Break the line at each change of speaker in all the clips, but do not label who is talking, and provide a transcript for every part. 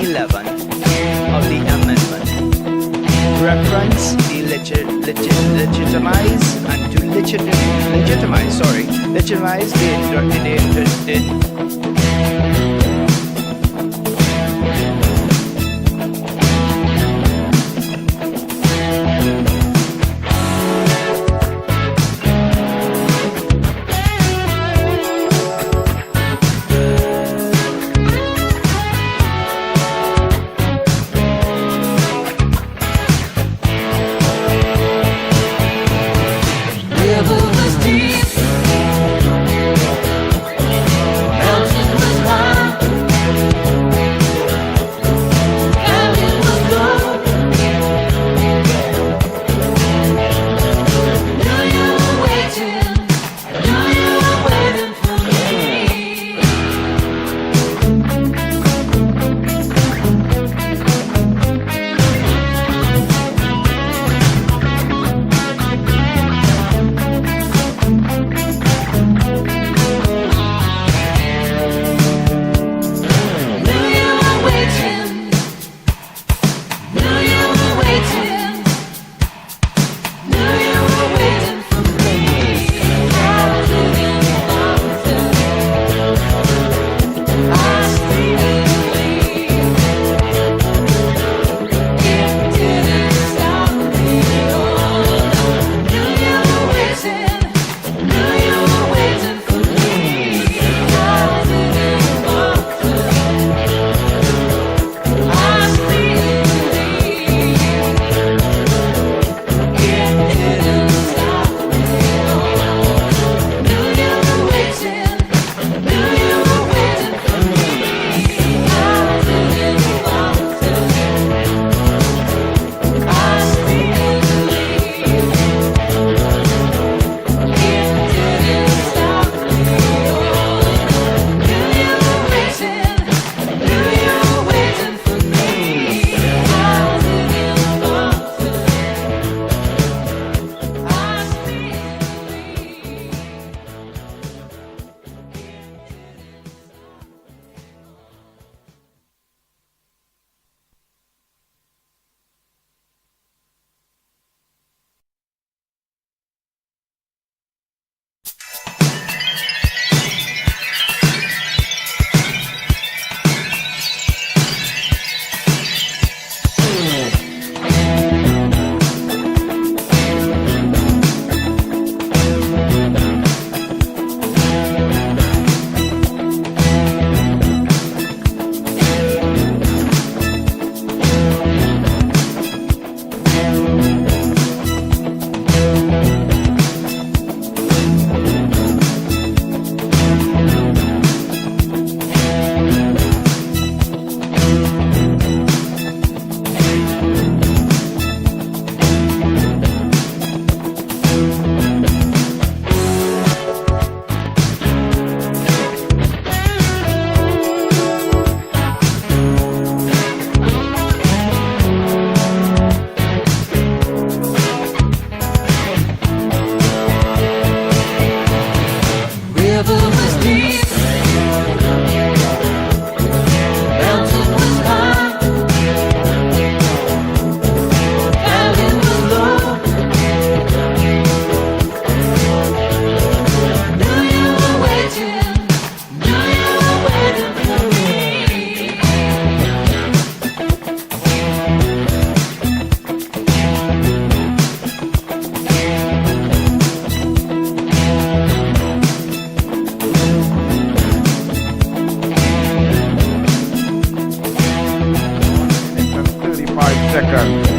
11 of the amendment. Reference legitimize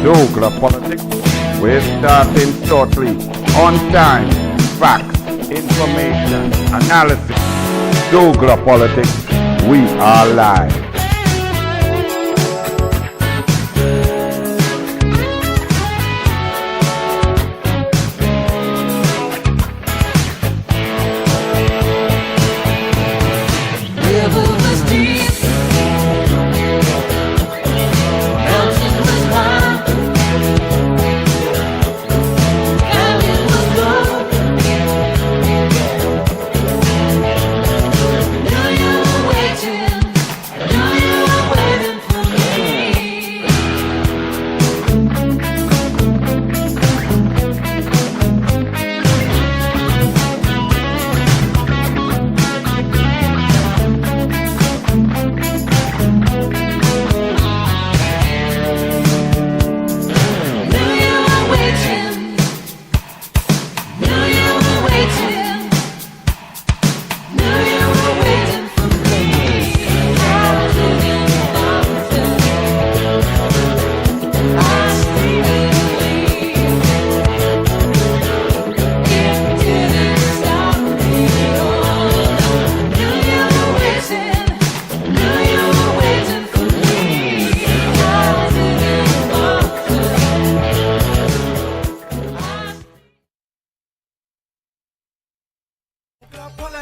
douglAR politics. We're starting shortly. On time, facts, information, analysis. douglAR politics. We are live.
Waiting.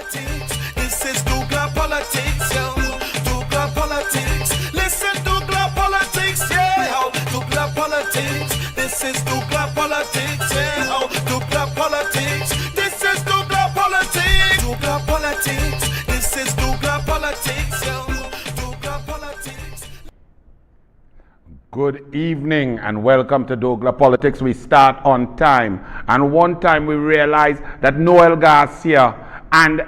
politics. This is douglAR politics, yo. douglAR politics. Listen, douglAR politics, yeah. douglAR politics. This is douglAR politics, yeah. douglAR politics. This is douglAR politics. douglAR politics. This is douglAR politics, yo. douglAR politics.
Good evening and welcome to douglAR Politics. We start on time, and one time we realized that Noel Garcia and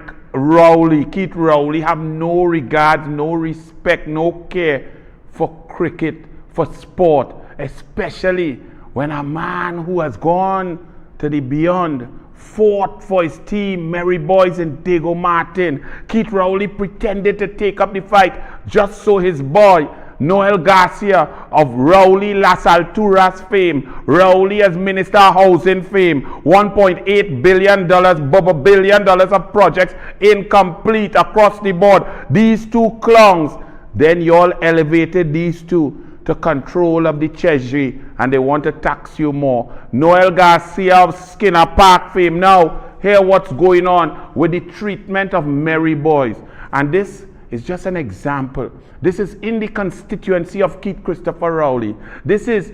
Keith Rowley have no regard, no respect, no care for cricket, for sport, especially when a man who has gone to the beyond fought for his team, Merry Boys in Diego Martin. Keith Rowley pretended to take up the fight just so his boy Noel Garcia of Rowley Las Alturas fame, Rowley as Minister of Housing fame, $1.8 billion of projects incomplete across the board. These two clowns, then you all elevated these two to control of the treasury and they want to tax you more. Noel Garcia of Skinner Park fame. Now, hear what's going on with the treatment of Merry Boys. And this is just an example. This is in the constituency of Keith Christopher Rowley. This is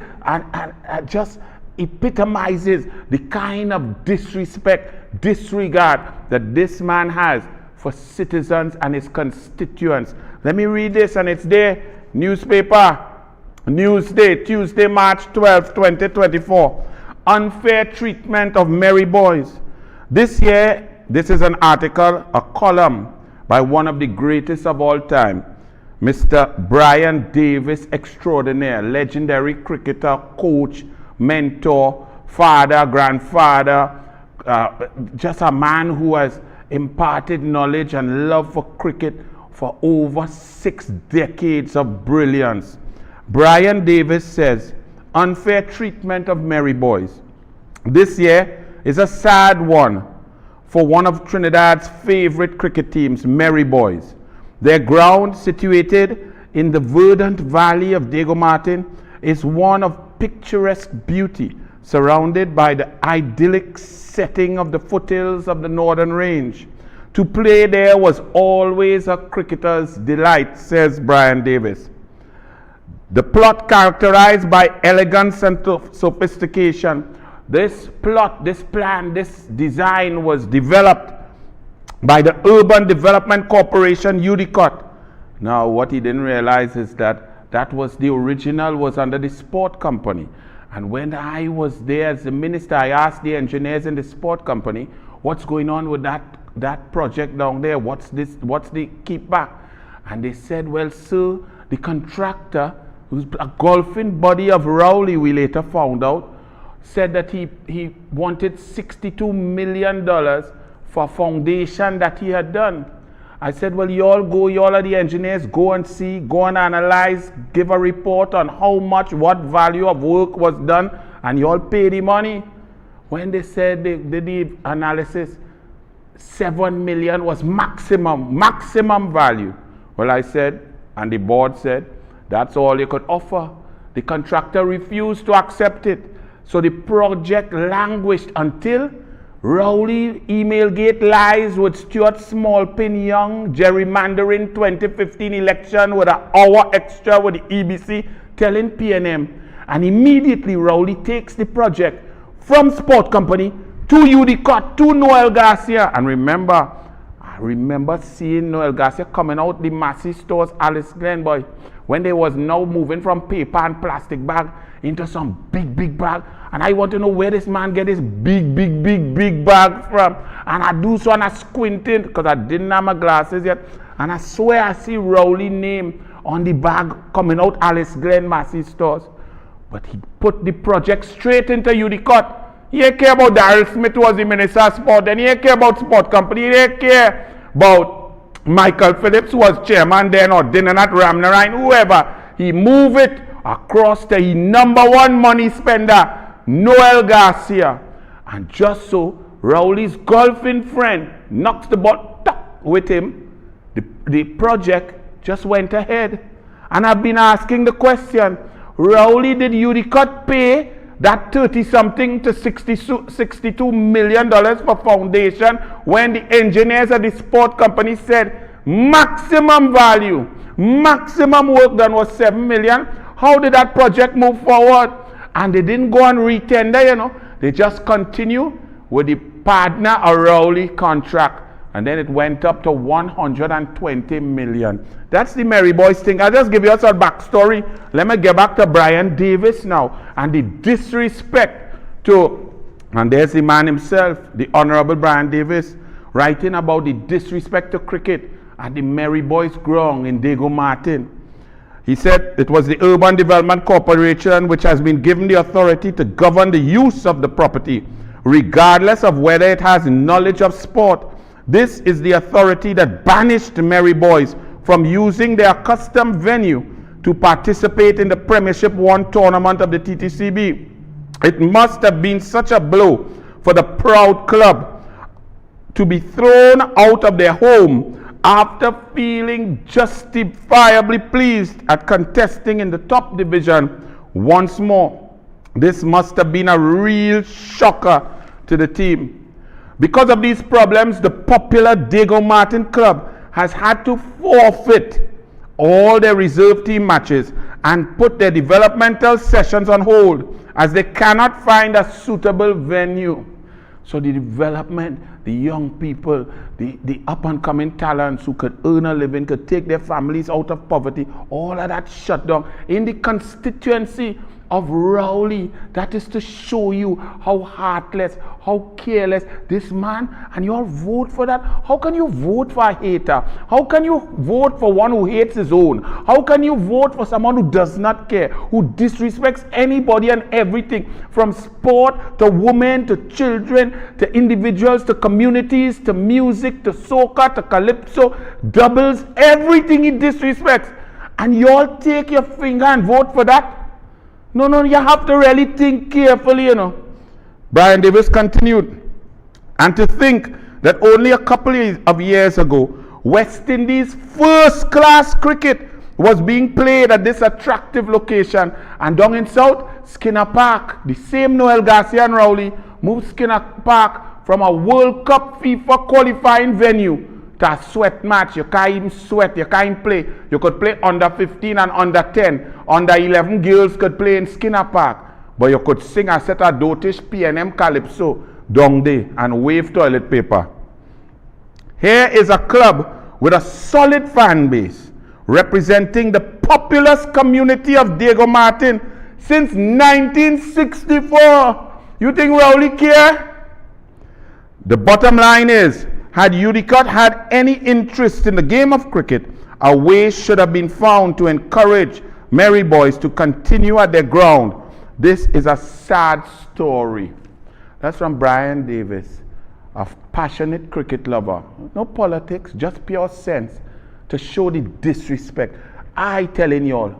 just epitomizes the kind of disrespect, disregard that this man has for citizens and his constituents. Let me read this, and it's there. Newspaper, Newsday, Tuesday, March 12, 2024. Unfair treatment of Merry Boys. This is an article, a column by one of the greatest of all time, Mr. Brian Davis extraordinaire, legendary cricketer, coach, mentor, father, grandfather, just a man who has imparted knowledge and love for cricket for over 6 decades of brilliance. Brian Davis says, unfair treatment of Merry Boys. This year is a sad one for one of Trinidad's favorite cricket teams, Merry Boys. Their ground, situated in the verdant valley of Diego Martin, is one of picturesque beauty, surrounded by the idyllic setting of the foothills of the Northern Range. To play there was always a cricketer's delight, says Brian Davis. The plot, characterized by elegance and sophistication. This plot, this plan, this design was developed by the Urban Development Corporation, UDCOT. Now, what he didn't realize is that the original was under the sport company. And when I was there as the minister, I asked the engineers in the sport company, what's going on with that project down there? What's the kickback? And they said, well, sir, the contractor, who's a golfing buddy of Rowley, we later found out, said that he wanted $62 million for a foundation that he had done. I said, well, you all are the engineers, go and see, go and analyze, give a report on how much, what value of work was done, and you all pay the money. When they said they did the analysis, $7 million was maximum value. Well, I said, and the board said, that's all you could offer. The contractor refused to accept it. So the project languished until Rowley Emailgate lies with Stuart Smallpin Young gerrymandering 2015 election with an hour extra with the EBC telling PNM. And immediately Rowley takes the project from Sport Company to UDCOT, to Noel Garcia. And I remember seeing Noel Garcia coming out the Massey stores, Alice Glen, boy, when they was now moving from paper and plastic bag into some big bag. And I want to know where this man get this big bag from. And I do so and I squinted because I didn't have my glasses yet. And I swear I see Rowley name on the bag coming out Alice Glen Massey stores. But he put the project straight into UDCOT. He didn't care about Daryl Smith, who was the Minister of Sport. Then he didn't care about Sport Company. He didn't care about Michael Phillips, who was chairman then, or Dinanat Ramnarine, whoever. He moved it across to his number one money spender, Noel Garcia. And just so Rowley's golfing friend knocks the ball with him, the project just went ahead. And I've been asking the question, Rowley, did UDCOT pay that 30-something to $62 million for foundation when the engineers of the sport company said maximum value, maximum work done was 7 million, how did that project move forward? And they didn't go and retender, you know. They just continue with the partner or Rowley contract. And then it went up to 120 million. That's the Merry Boys thing. I'll just give you a sort of backstory. Let me get back to Brian Davis now and the disrespect to, and there's the man himself, the Honorable Brian Davis, writing about the disrespect to cricket at the Merry Boys ground in Diego Martin. He said it was the Urban Development Corporation which has been given the authority to govern the use of the property, regardless of whether it has knowledge of sport. This is the authority that banished the Merry Boys from using their accustomed venue to participate in the Premiership 1 tournament of the TTCB. It must have been such a blow for the proud club to be thrown out of their home after feeling justifiably pleased at contesting in the top division once more. This must have been a real shocker to the team. Because of these problems, the popular Diego Martin club has had to forfeit all their reserve team matches and put their developmental sessions on hold as they cannot find a suitable venue. So the development, the young people, the up-and-coming talents who could earn a living, could take their families out of poverty, all of that shut down in the constituency of Rowley. That is to show you how heartless, how careless this man, and you all vote for that. How can you vote for a hater? How can you vote for one who hates his own? How can you vote for someone who does not care, who disrespects anybody and everything, from sport to women to children to individuals to communities to music to soca to calypso, doubles, everything he disrespects, and you all take your finger and vote for that? No, you have to really think carefully, you know. Brian Davis continued, and to think that only a couple of years ago, West Indies first-class cricket was being played at this attractive location, and down in South, Skinner Park, the same Noel Garcia and Rowley, moved Skinner Park from a World Cup FIFA qualifying venue to a sweat match. You can't even sweat, you can't even play. You could play under 15 and under 10. Under 11 girls could play in Skinner Park. But you could sing a set of dotish P&M calypso down there and wave toilet paper. Here is a club with a solid fan base, representing the populous community of Diego Martin since 1964. You think Rowley care? The bottom line is, had Udicott had any interest in the game of cricket, a way should have been found to encourage Merry Boys to continue at their ground. This is a sad story. That's from Brian Davis, a passionate cricket lover. No politics, just pure sense to show the disrespect. I telling y'all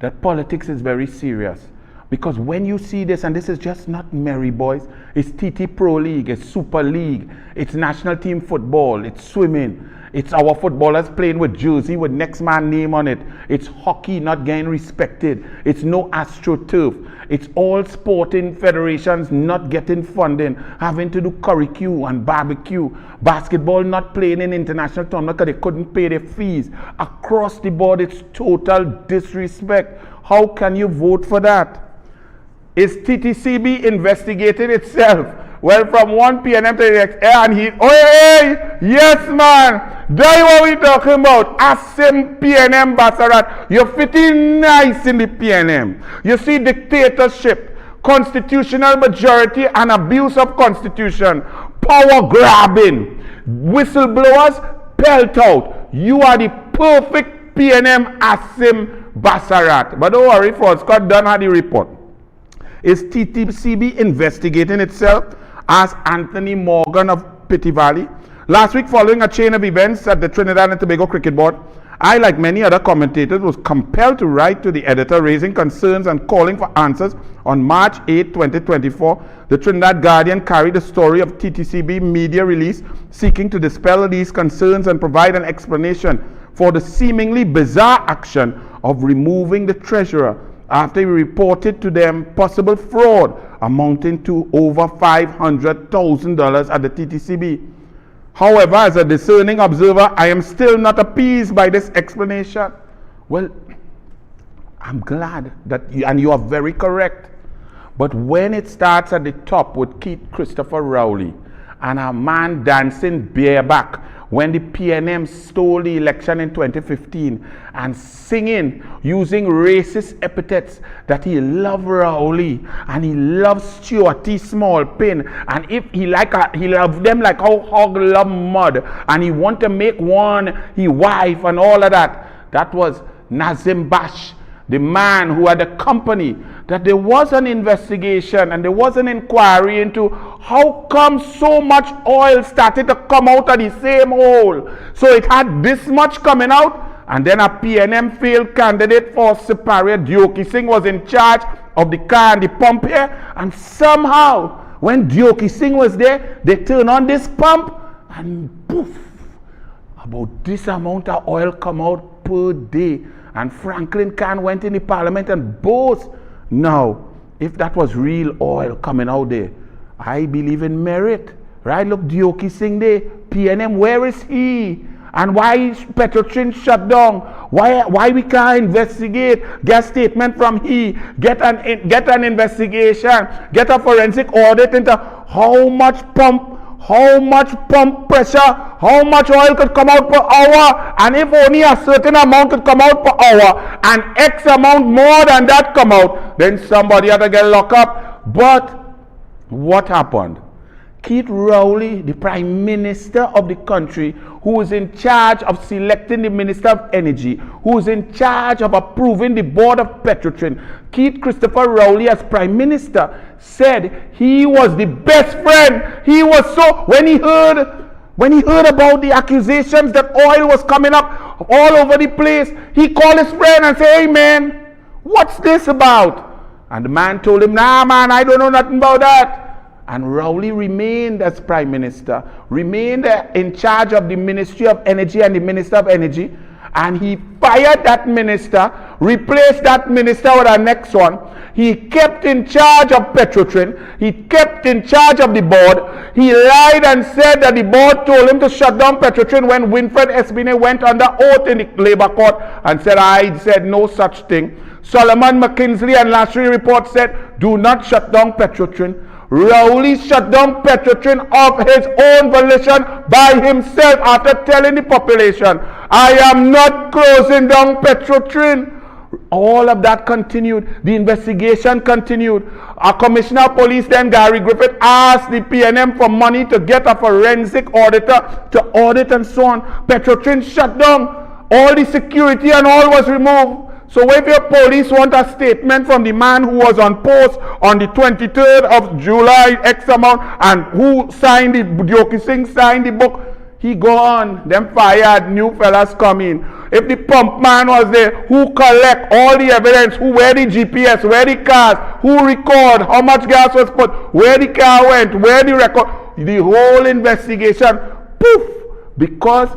that politics is very serious. Because when you see this, and this is just not Merry Boys, it's TT Pro League, it's Super League, it's national team football, it's swimming, it's our footballers playing with jersey with next man name on it, it's hockey not getting respected, it's no AstroTurf, it's all sporting federations not getting funding, having to do curricue and barbecue, basketball not playing in international tournament because they couldn't pay their fees. Across the board, it's total disrespect. How can you vote for that? Is TTCB investigating itself? Well, from 1 p.m. to the next, and hey, yes, man, that's what we talking about. Asim PNM Basarat, you're fitting nice in the PNM. You see dictatorship, constitutional majority, and abuse of constitution, power grabbing, whistleblowers, pelt out. You are the perfect PNM Asim Basarat. But don't worry, for Scott Dunn had the report. Is TTCB investigating itself? Asked Anthony Morgan of Pitty Valley. Last week, following a chain of events at the Trinidad and Tobago Cricket Board, I, like many other commentators, was compelled to write to the editor raising concerns and calling for answers. On March 8, 2024, the Trinidad Guardian carried the story of TTCB media release seeking to dispel these concerns and provide an explanation for the seemingly bizarre action of removing the treasurer after he reported to them possible fraud amounting to over $500,000 at the TTCB. However, as a discerning observer, I am still not appeased by this explanation. Well, I'm glad that and you are very correct. But when it starts at the top with Keith Christopher Rowley and a man dancing bareback when the PNM stole the election in 2015 and singing, using racist epithets that he loved Rowley and he loves Stuarty Smallpin, and if he loved them like how hog love mud, and he want to make one his wife and all of that. That was Nazim Bash, the man who had a company, that there was an investigation and there was an inquiry into how come so much oil started to come out of the same hole. So it had this much coming out, and then a PNM failed candidate for Superior, Dioki Singh, was in charge of the car and the pump here, and somehow when Dioki Singh was there, they turned on this pump and poof, about this amount of oil come out per day. And Franklin Khan went in the parliament and boast. Now, if that was real oil coming out there, I believe in merit. Right? Look, Dioki Singh there, PNM, where is he? And why is Petrotrin shut down? Why we can't investigate? Get a statement from he, get an investigation, get a forensic audit into how much pump pressure, how much oil could come out per hour, and if only a certain amount could come out per hour, and X amount more than that come out, then somebody had to get locked up. But what happened? Keith Rowley, the Prime Minister of the country, who is in charge of selecting the Minister of Energy, who is in charge of approving the board of Petrotrin, Keith Christopher Rowley as Prime Minister said he was the best friend. He was so, when he heard about the accusations that oil was coming up all over the place, he called his friend and said, hey man, what's this about? And the man told him, nah man, I don't know nothing about that. And Rowley remained as Prime Minister, remained in charge of the Ministry of Energy and the Minister of Energy, and he fired that minister, replaced that minister with the next one. He kept in charge of Petrotrin. He kept in charge of the board. He lied and said that the board told him to shut down Petrotrin when Winfred Espine went under oath in the Labour Court and said, I said no such thing. Solomon McKinsley and Lashley report said, do not shut down Petrotrin. Rowley shut down Petrotrin of his own volition by himself after telling the population, I am not closing down Petrotrin. All of that continued. The investigation continued. Our Commissioner of Police then, Gary Griffith, asked the PNM for money to get a forensic auditor to audit and so on. Petrotrin shut down. All the security and all was removed. So if your police want a statement from the man who was on post on the 23rd of July, X amount, and who signed the, Dioki Singh signed the book, he go on, them fired, new fellas come in. If the pump man was there, who collect all the evidence, who where the GPS, where the cars, who record, how much gas was put, where the car went, where the record, the whole investigation, poof, because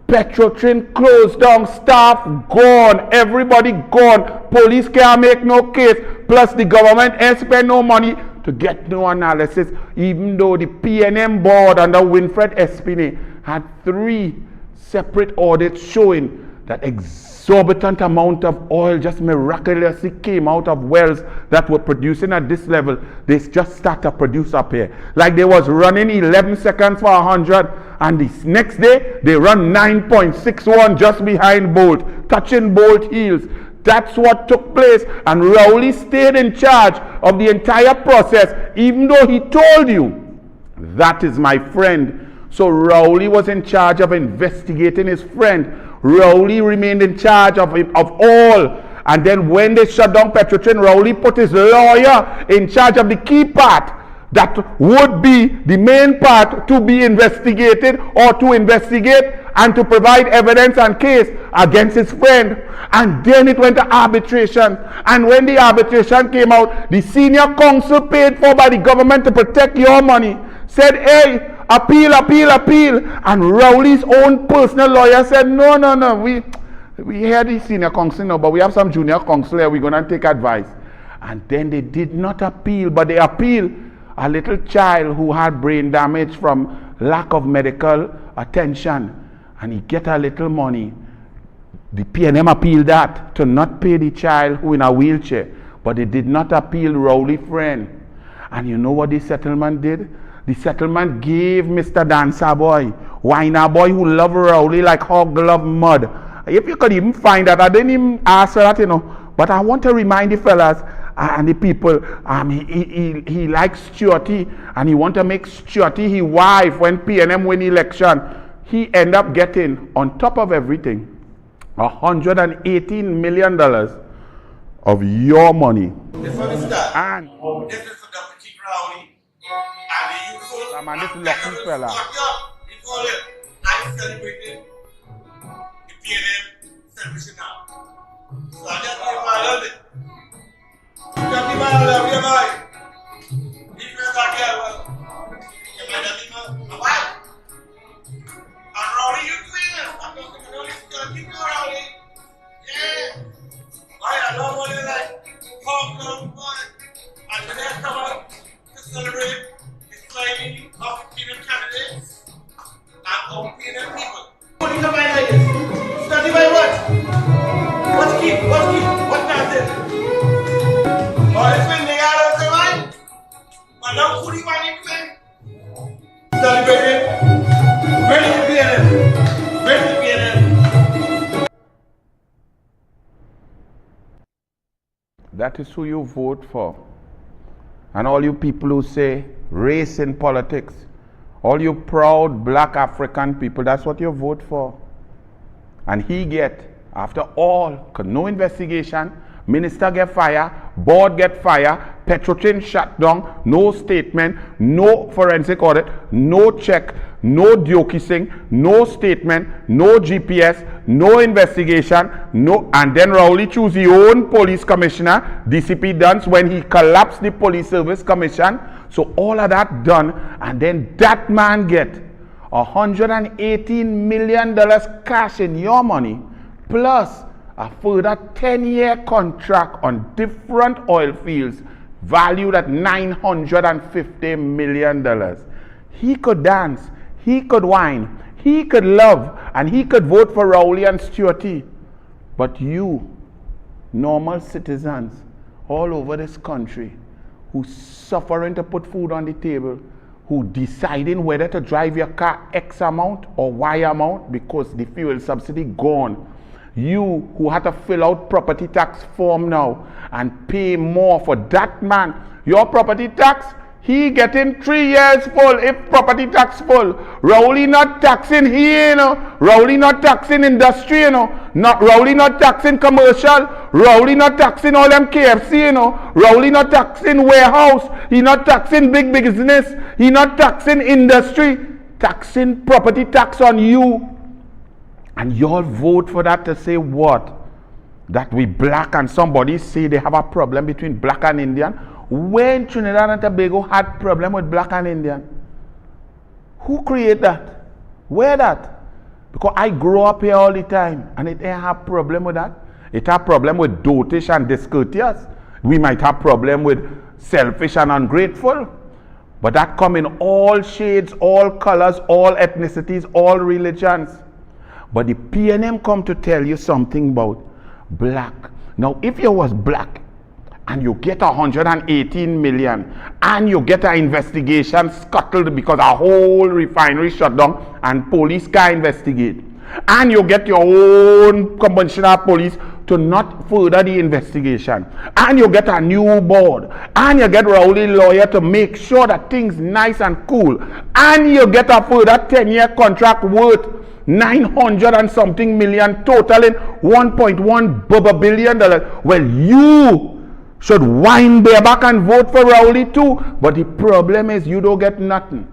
Petrotrin closed down, staff gone, everybody gone, police can't make no case, plus the government ain't spend no money to get no analysis, even though the PNM board under Winfred Espine had 3 separate audits showing that exorbitant amount of oil just miraculously came out of wells that were producing at this level. They just start to produce up here. Like they was running 11 seconds for 100, and this next day they run 9.61 just behind Bolt, touching Bolt heels. That's what took place, and Rowley stayed in charge of the entire process, even though he told you, that is my friend. So Rowley was in charge of investigating his friend. Rowley remained in charge of all. And then when they shut down Petrotrin, Rowley put his lawyer in charge of the key part that would be the main part to be investigated or to investigate and to provide evidence and case against his friend. And then it went to arbitration. And when the arbitration came out, the senior counsel paid for by the government to protect your money said, hey, appeal. And Rowley's own personal lawyer said, no, we hear the senior counsel now, but we have some junior counsel here, we're going to take advice. And then they did not appeal, but they appealed. A little child who had brain damage from lack of medical attention, and he get a little money. The PNM appealed that to not pay the child who in a wheelchair, but they did not appeal Rowley friend. And you know what the settlement did? The settlement gave Mr. Dancer Boy, Whiner Boy, who love Rowley like hog love mud. If you could even find that, I didn't even ask for that, But I want to remind the fellas and the people, he likes Stuarty, and he want to make Stuarty his wife when PNM win election. He end up getting, on top of everything, $118 million of your money. And
This is for Dr. Keith Rowley. And the youthful.
man, this lucky fella.
We call it, I'm celebrating the PNM celebration now. So I just give my love it. Just give my love, you know. If you're not here, well, you might have been my wife. And Rowley, you queen. I'm not going to listen to Keith Rowley. Yeah. I love what you like. Home, love, boy. And the next come to celebrate the claiming of the PNM candidates and of PNM people. What do you come like this? Study by what? What keep? What nonsense? Oh, it's when they are also right? But now who do you want to claim? Celebrating. Ready to PNM. Ready to PNM.
That is who you vote for. And all you people who say race in politics, all you proud black African people, that's what you vote for. And he get, after all, no investigation, minister get fired, board get fired, Petrochin shut down, no statement, no forensic audit, no check, no kissing, no statement, no GPS, no investigation, no, and then Rowley choose his own police commissioner, DCP Dunce, when he collapsed the police service commission. So all of that done, and then that man get $118 million cash in your money, plus a further 10-year contract on different oil fields valued at $950 million. He could dance, he could whine, he could love, and he could vote for Rowley and Stuarty. But you, normal citizens all over this country, who suffering to put food on the table, who deciding whether to drive your car X amount or Y amount because the fuel subsidy gone, you who had to fill out property tax form now and pay more for that man, your property tax, he getting 3 years full if property tax full. Rowley not taxing here, Rowley not taxing industry, not Rowley not taxing commercial, Rowley not taxing all them KFC, Rowley not taxing warehouse, he not taxing big business, he not taxing industry, taxing property tax on you. And y'all vote for that to say what? That we black, and somebody say they have a problem between black and Indian. When Trinidad and Tobago had problem with black and Indian? Who created that? Where that? Because I grow up here all the time and it ain't have problem with that. It have problem with dotish and discourteous. We might have problem with selfish and ungrateful. But that come in all shades, all colors, all ethnicities, all religions. But the PNM come to tell you something about black. Now, if you was black and you get 118 million and you get an investigation scuttled because a whole refinery shut down and police can't investigate, and you get your own commissioner police to not further the investigation, and you get a new board, and you get Rowley lawyer to make sure that things nice and cool, and you get a further 10-year contract worth 900 and something million, totaling $1.1 billion. Well, you should wind bareback and vote for Rowley too. But the problem is you don't get nothing.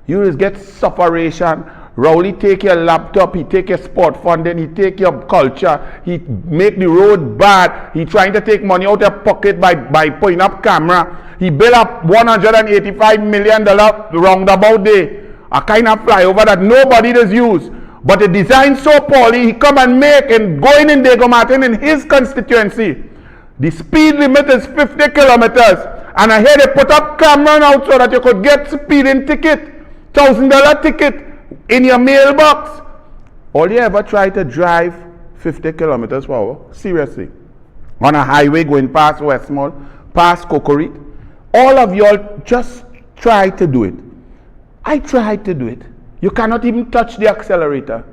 You just get sufferation. Rowley take your laptop, he take your sport funding, he take your culture, he make the road bad, he trying to take money out of your pocket by putting up camera. He built up $185 million roundabout day. A kind of flyover that nobody does use. But the design so poorly, he come and make, and going in Diego Martin in his constituency, the speed limit is 50 kilometers. And I hear they put up camera now so that you could get speeding ticket. $1,000 ticket in your mailbox. All you ever try to drive 50 kilometers per hour? Seriously. On a highway going past Westmall, past Cocorite. All of y'all just try to do it. I tried to do it. You cannot even touch the accelerator.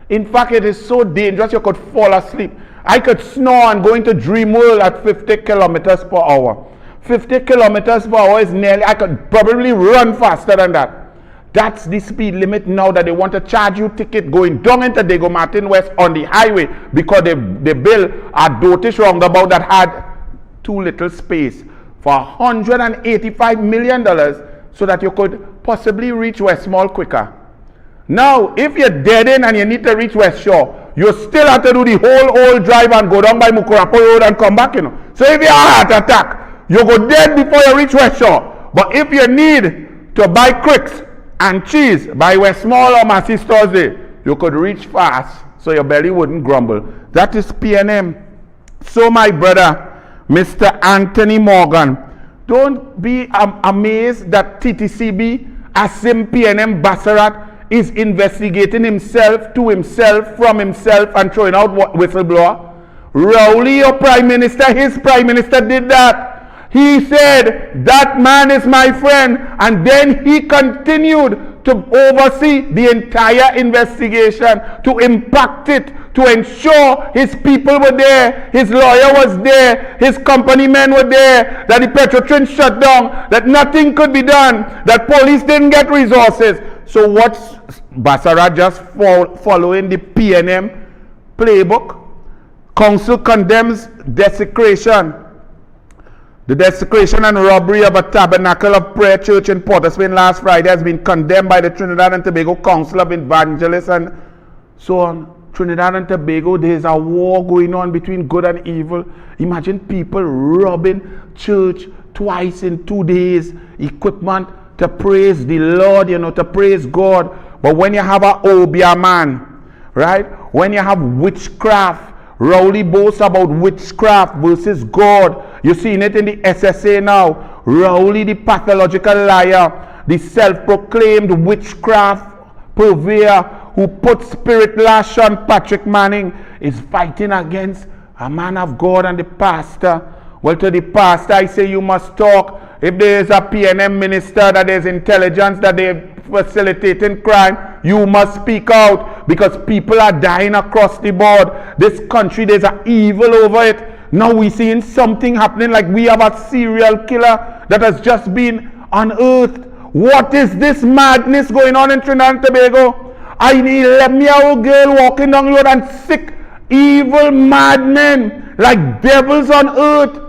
In fact, it is so dangerous you could fall asleep. I could snore and go into dream world at 50 kilometers per hour. 50 kilometers per hour is nearly, I could probably run faster than that. That's the speed limit now that they want to charge you ticket going down into Diego Martin West on the highway because they built a dotish roundabout that had too little space for $185 million so that you could possibly reach West Mall quicker. Now, if you're dead in and you need to reach West Shore, you still have to do the whole old drive and go down by Mukurapo Road and come back, So if you have a heart attack, you go dead before you reach West Shore. But if you need to buy cricks and cheese by West Mall or Massey's Thursday, you could reach fast so your belly wouldn't grumble. That is PNM. So my brother, Mr. Anthony Morgan, don't be amazed that TTCB, Asim PNM Bassarat, is investigating himself to himself, from himself, and throwing out whistleblower. Rowley, your prime minister, his prime minister did that. He said, that man is my friend, and then he continued to oversee the entire investigation, to impact it, to ensure his people were there, his lawyer was there, his company men were there, that the Petrotrin shut down, that nothing could be done, that police didn't get resources. So what's Basara just following the PNM playbook? Council condemns desecration. The desecration and robbery of a tabernacle of prayer church in Port of Spain last Friday has been condemned by the Trinidad and Tobago Council of Evangelists and so on. Trinidad and Tobago, there is a war going on between good and evil. Imagine people robbing church twice in 2 days, equipment to praise the Lord, to praise God. But when you have a Obia man, right? When you have witchcraft, Rowley boasts about witchcraft versus God. You're seeing it in the SSA now. Rowley, the pathological liar, the self-proclaimed witchcraft purveyor who put spirit lash on Patrick Manning, is fighting against a man of God and the pastor. Well, to the pastor, I say you must talk. If there is a PNM minister that there's intelligence that they're facilitating crime, you must speak out, because people are dying across the board. This country, there's an evil over it. Now we're seeing something happening like we have a serial killer that has just been unearthed. What is this madness going on in Trinidad and Tobago? I need 11-year-old girl walking down the road and sick, evil madmen like devils on earth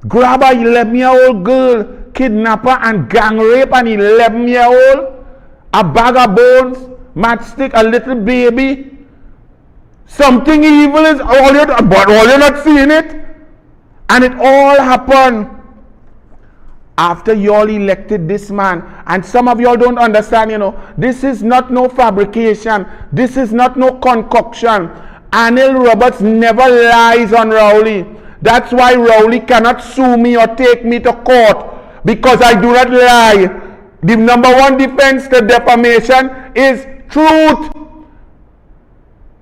grab a 11-year-old girl, kidnapper and gang rape an 11-year-old, a bag of bones, matchstick, a little baby. Something evil is all you're not seeing it. And it all happened after y'all elected this man. And some of y'all don't understand, this is not no fabrication. This is not no concoction. Anil Roberts never lies on Rowley. That's why Rowley cannot sue me or take me to court, because I do not lie. The number one defense to defamation is truth.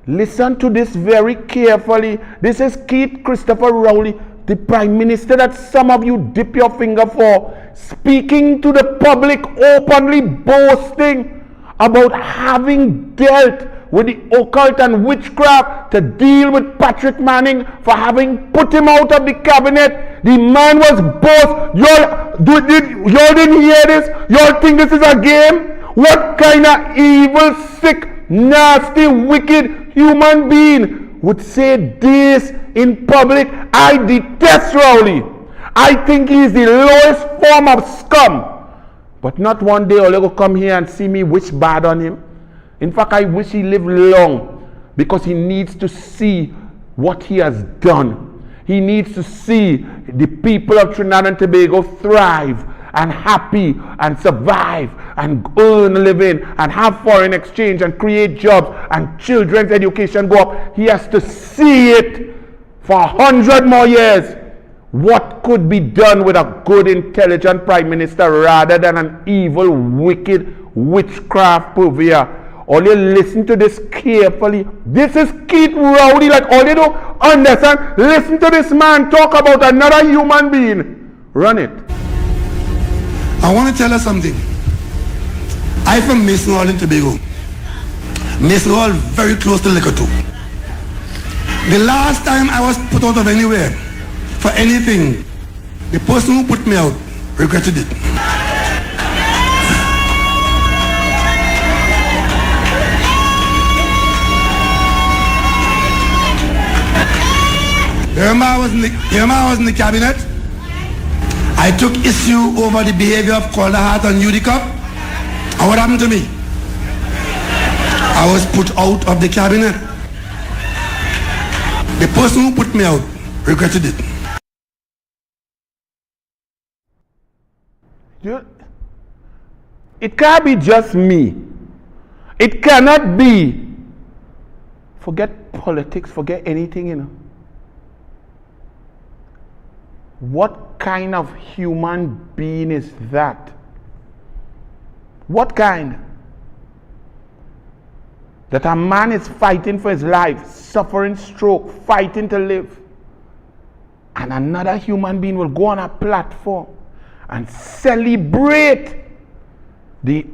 Listen to this very carefully. This is Keith Christopher Rowley, the Prime Minister that some of you dip your finger for, speaking to the public, openly boasting about having dealt with the occult and witchcraft to deal with Patrick Manning for having put him out of the cabinet. The man was both. Y'all didn't hear this? Y'all think this is a game? What kind of evil, sick, nasty, wicked human being would say this in public? I detest Rowley. I think he's the lowest form of scum. But not one day all you go come here and see me wish bad on him. In fact, I wish he lived long, because he needs to see what he has done. He needs to see the people of Trinidad and Tobago thrive and happy and survive and earn a living and have foreign exchange and create jobs and children's education go up. He has to see it for 100 more years. What could be done with a good, intelligent prime minister rather than an evil, wicked, witchcraft purveyor. All you listen to this carefully. This is Keith Rowley. Like all you don't understand. Listen to this man talk about another human being. Run it.
I want to tell you something. I'm from Mason Hall in Tobago. Mason Hall very close to Liquor 2. The last time I was put out of anywhere for anything, the person who put me out regretted it. Remember I was in the cabinet? I took issue over the behavior of Calder Hart and Udicup. And what happened to me? I was put out of the cabinet. The person who put me out regretted it.
It can't be just me. It cannot be. Forget politics, forget anything, you know. What kind of human being is that? What kind? That a man is fighting for his life, suffering stroke, fighting to live. And another human being will go on a platform and celebrate the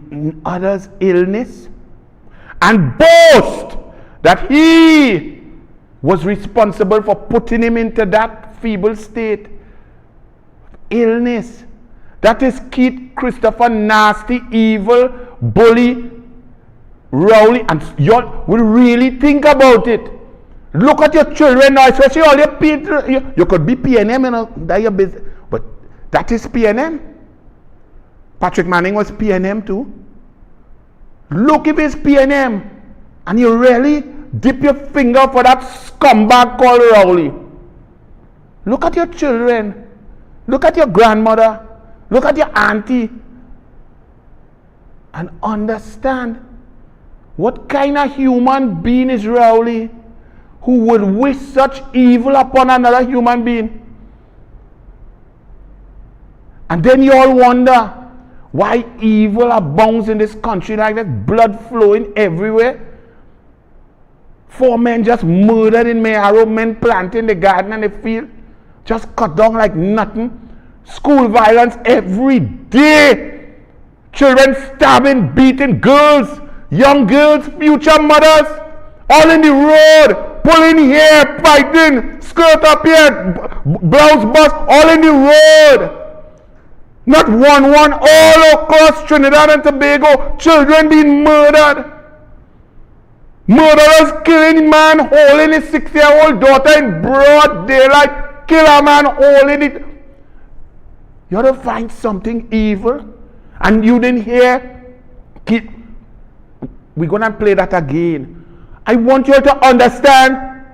other's illness and boast that he was responsible for putting him into that feeble state. Illness. That is Keith Christopher Nasty, evil, bully, Rowley, and you will really think about it. Look at your children now, especially all your people. You could be PNM, you know, that your business, but that is PNM. Patrick Manning was PNM too. Look if it's PNM, and you really dip your finger for that scumbag called Rowley. Look at your children. Look at your grandmother. Look at your auntie. And understand what kind of human being is Rowley who would wish such evil upon another human being. And then you all wonder why evil abounds in this country like that, blood flowing everywhere. 4 men just murdered in Mayaro, men planted in the garden and the field. Just cut down like nothing. School violence every day. Children stabbing, beating girls, young girls, future mothers, all in the road, pulling hair, fighting, skirt up here, blouse bust, all in the road. Not one, all across Trinidad and Tobago, children being murdered. Murderers killing man, holding his 6-year-old daughter in broad daylight. Kill a man, holding it. You ought to find something evil. And you didn't hear. We're going to play that again. I want you to understand.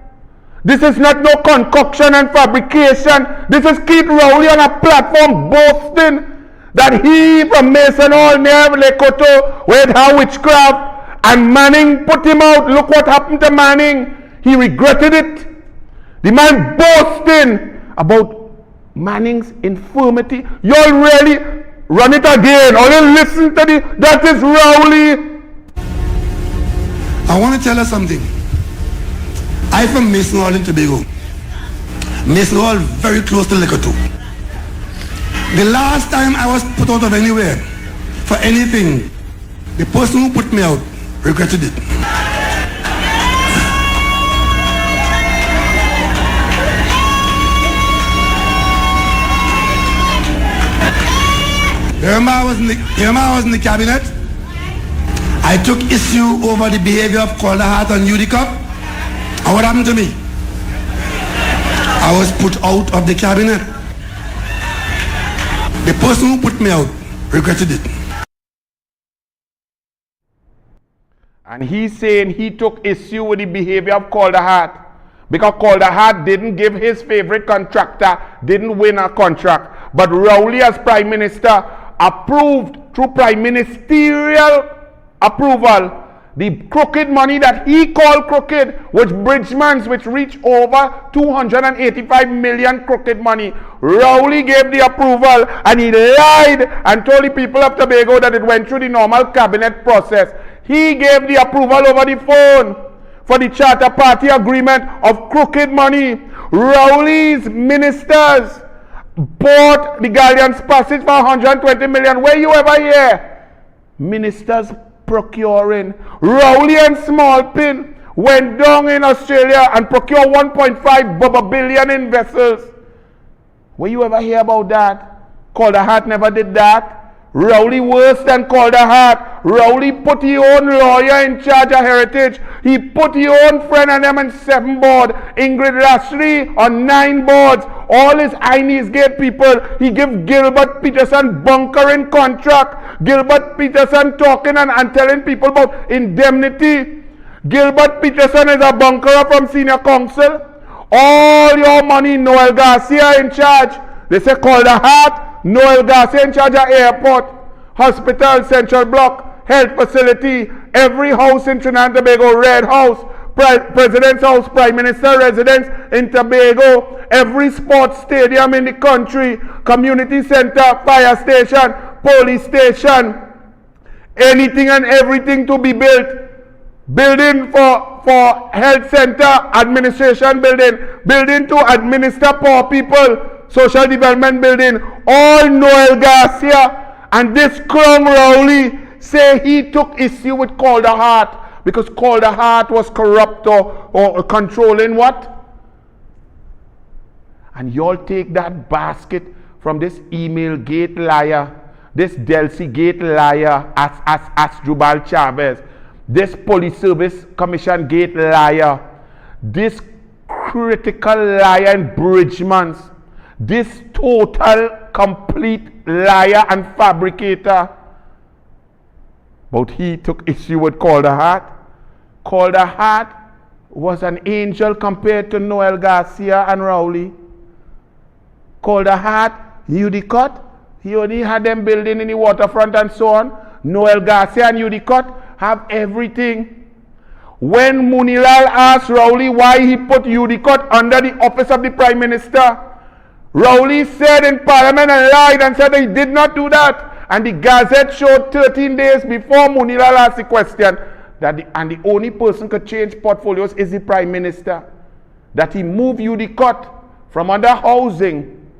This is not no concoction and fabrication. This is Keith Rowley on a platform boasting that he from Mason Hall near Lekoto with how witchcraft and Manning put him out. Look what happened to Manning. He regretted it. The man boasting about Manning's infirmity. You all really run it again. Or you listen to that is Rowley.
I want to tell you something. I'm from Mason Hall in Tobago. Mason Hall very close to Liquor 2. The last time I was put out of anywhere for anything, the person who put me out regretted it. Remember I was in the cabinet? I took issue over the behavior of Calder Hart and Udicup. And what happened to me? I was put out of the cabinet. The person who put me out regretted it.
And he's saying he took issue with the behavior of Calder Hart. Because Calder Hart didn't give his favorite contractor, didn't win a contract. But Rowley as Prime Minister approved through prime ministerial approval The crooked money that he called crooked, which Bridgman's, which reached over 285 million crooked money. Rowley gave the approval and he lied and told the people of Tobago that it went through the normal cabinet process. He gave the approval over the phone for the Charter Party agreement of crooked money. Rowley's ministers bought the Galleon's passage for 120 million. Where you ever hear ministers procuring? Rowley and Smallpin went down in Australia and procured 1.5 billion in vessels. Where you ever hear about that? Calder Hart never did that. Rowley worse than Calder Hart. Rowley put his own lawyer in charge of heritage. He put his own friend and them on 7 board. Ingrid Lashley on 9 boards. All his Chinese gate people. He give Gilbert Peterson bunkering contract. Gilbert Peterson talking and telling people about indemnity. Gilbert Peterson is a bunkerer from senior council. All your money, Noel Garcia in charge. They say Calder Hart. Noel Garcia in charge of airport, hospital, central block, health facility, every house in Trinidad and Tobago, Red House, President's House, Prime Minister residence in Tobago, every sports stadium in the country, community center, fire station, police station, anything and everything to be built. Building for health center, administration building to administer poor people, social development building, all Noel Garcia. And this Crown Rowley say he took issue with Calder Hart because Calder Hart was corrupt or controlling what? And y'all take that basket from this email gate liar, this Delcy gate liar as Jubal Chavez, this police service commission gate liar, this critical liar in Bridgman's, this total, complete liar and fabricator. But he took issue with Calder Hart. Calder Hart was an angel compared to Noel Garcia and Rowley. Calder Hart knew the cut. He only had them building in the waterfront and so on. Noel Garcia and Udicott have everything. When Munilal asked Rowley why he put Udicott under the office of the Prime Minister, Rowley said in Parliament and lied and said he did not do that. And the Gazette showed 13 days before Munilal asked the question that the only person could change portfolios is the Prime Minister. That he moved Udicott from under housing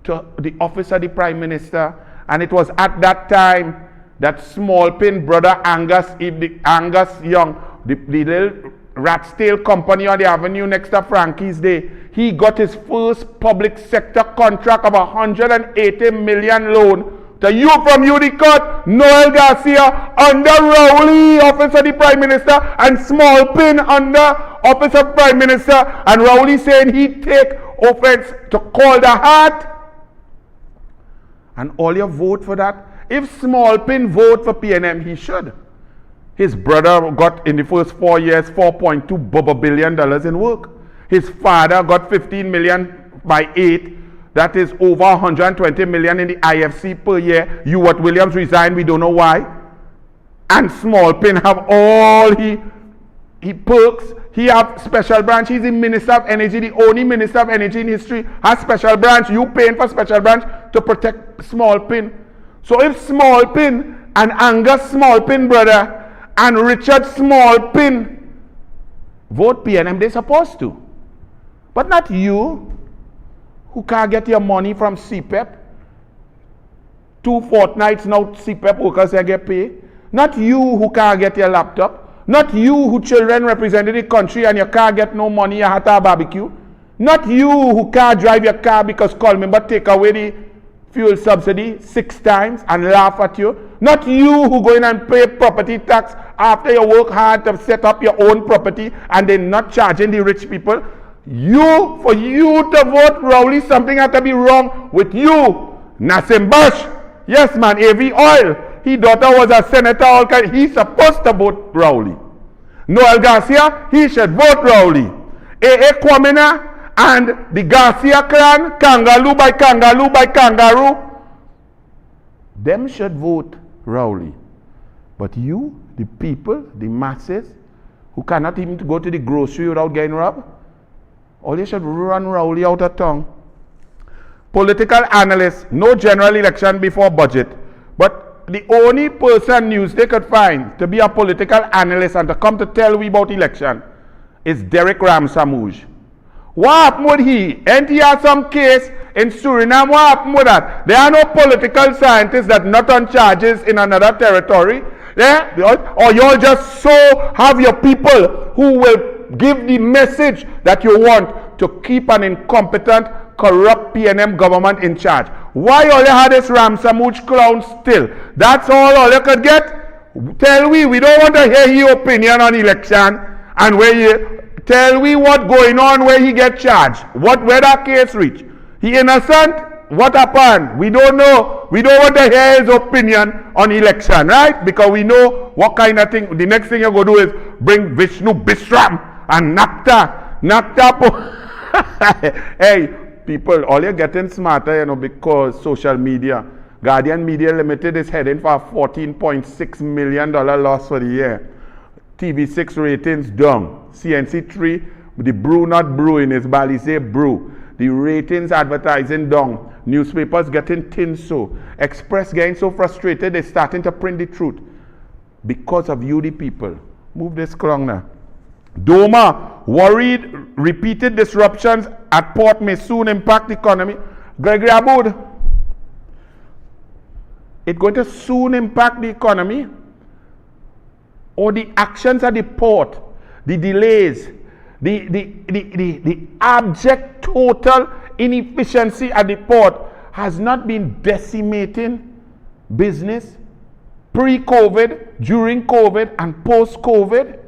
to the office of the Prime Minister. And it was at that time that Smallpin brother Angus Young, the little Ratstail company on the avenue next to Frankie's Day, he got his first public sector contract of 180 million loan to you from Udicott, Noel Garcia under Rowley, office of the Prime Minister, and Smallpin under office of Prime Minister, and Rowley saying he take offense to Calder Hart. And all you vote for that. If Smallpin vote for PNM, he should. His brother got in the first 4 years $4.2 billion in work. His father got 15 million by 8. That is over 120 million in the IFC per year. Ewart Williams resigned, we don't know why. And Smallpin have all he perks. He have special branch. He's the Minister of Energy, the only Minister of Energy in history has special branch. You paying for special branch to protect Smallpin. So if Smallpin and Angus Smallpin brother and Richard Smallpin vote PNM, they're supposed to. But not you, who can't get your money from CPEP. 2 fortnights now CPEP workers get paid. Not you who can't get your laptop. Not you who children represented the country and you can't get no money, you have to have barbecue. Not you who can't drive your car because Colmember take away the fuel subsidy 6 times and laugh at you. Not you who go in and pay property tax after you work hard to set up your own property and then not charging the rich people. For you to vote Rowley, something had to be wrong with you. Nassim Bush, yes man, AV Oil, his daughter was a senator, he's supposed to vote Rowley. Noel Garcia, he should vote Rowley. A.A. Kwamina and the Garcia clan, kangaroo by kangaroo, them should vote Rowley. But you the people, the masses, who cannot even go to the grocery without getting robbed? All you should run Rowley out of town. Political analysts, no general election before budget. But the only person news they could find to be a political analyst and to come to tell we about election is Derek Ramsamouge. What happened with he? Ain't he had some case in Suriname? What happened with that? There are no political scientists that not on charges in another territory. Yeah? Or you'll just so have your people who will give the message that you want to keep an incompetent, corrupt PNM government in charge. Why all you had this Ramsamouge clown still? That's all you could get? Tell we don't want to hear your opinion on election and where you tell we what going on where he get charged. Where that case reach? He innocent? What happened? We don't know. We don't want to hear his opinion on election, right? Because we know what kind of thing. The next thing you're going to do is bring Vishnu Bishram and Nakta. Hey, people, all you're getting smarter, because social media. Guardian Media Limited is heading for a $14.6 million loss for the year. TV6 ratings down. CNC3, the brew not brewing, is Balize brew. The ratings advertising down. Newspapers getting thin so. Express getting so frustrated they're starting to print the truth. Because of you, the people. Move this clown now. Doma, worried repeated disruptions at port may soon impact the economy. Gregory Aboud, it's going to soon impact the economy? Or the actions at the port, the delays, the abject total inefficiency at the port has not been decimating business pre-COVID, during COVID, and post-COVID?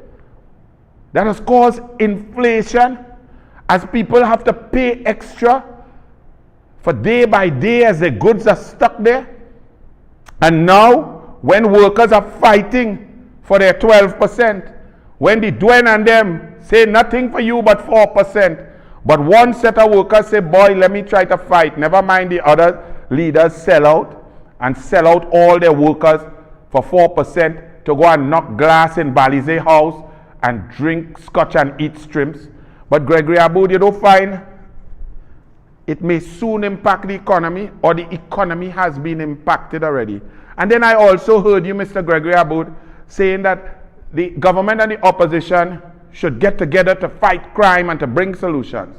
That has caused inflation as people have to pay extra for day by day as the goods are stuck there. And now, when workers are fighting for their 12%, when the Dwayne and them say nothing for you but 4%, but one set of workers say, boy, let me try to fight. Never mind the other leaders sell out and sell out all their workers for 4% to go and knock glass in Balize house and drink scotch and eat shrimps. But Gregory Aboud, you don't find it may soon impact the economy, or the economy has been impacted already. And then I also heard you, Mr. Gregory Aboud, saying that the government and the opposition should get together to fight crime and to bring solutions.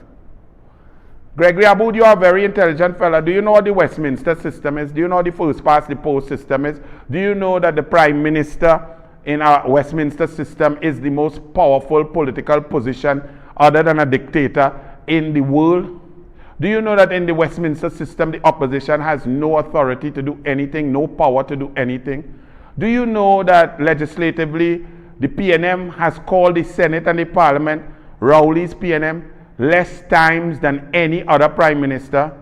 Gregory Aboud, you are a very intelligent fellow. Do you know what the Westminster system is? Do you know what the first past the post system is? Do you know that the Prime Minister in our Westminster system is the most powerful political position other than a dictator in the world? Do you know that in the Westminster system the opposition has no authority to do anything, no power to do anything? Do you know that legislatively the PNM has called the Senate and the Parliament, Rowley's PNM, less times than any other Prime Minister?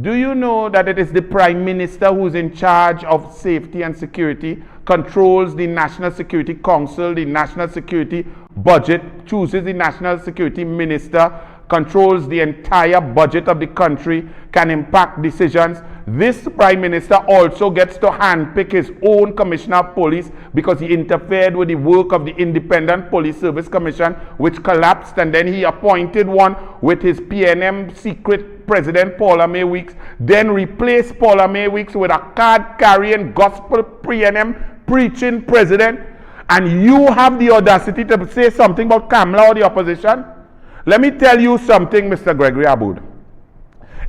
Do you know that it is the Prime Minister who's in charge of safety and security, controls the National Security Council, the National Security Budget, chooses the National Security Minister, controls the entire budget of the country, can impact decisions? This Prime Minister also gets to handpick his own Commissioner of Police because he interfered with the work of the Independent Police Service Commission, which collapsed, and then he appointed one with his PNM secret President Paula May Weeks, then replaced Paula May Weeks with a card-carrying, gospel PNM preaching president, and you have the audacity to say something about Kamla or the opposition? Let me tell you something, Mr. Gregory Aboud.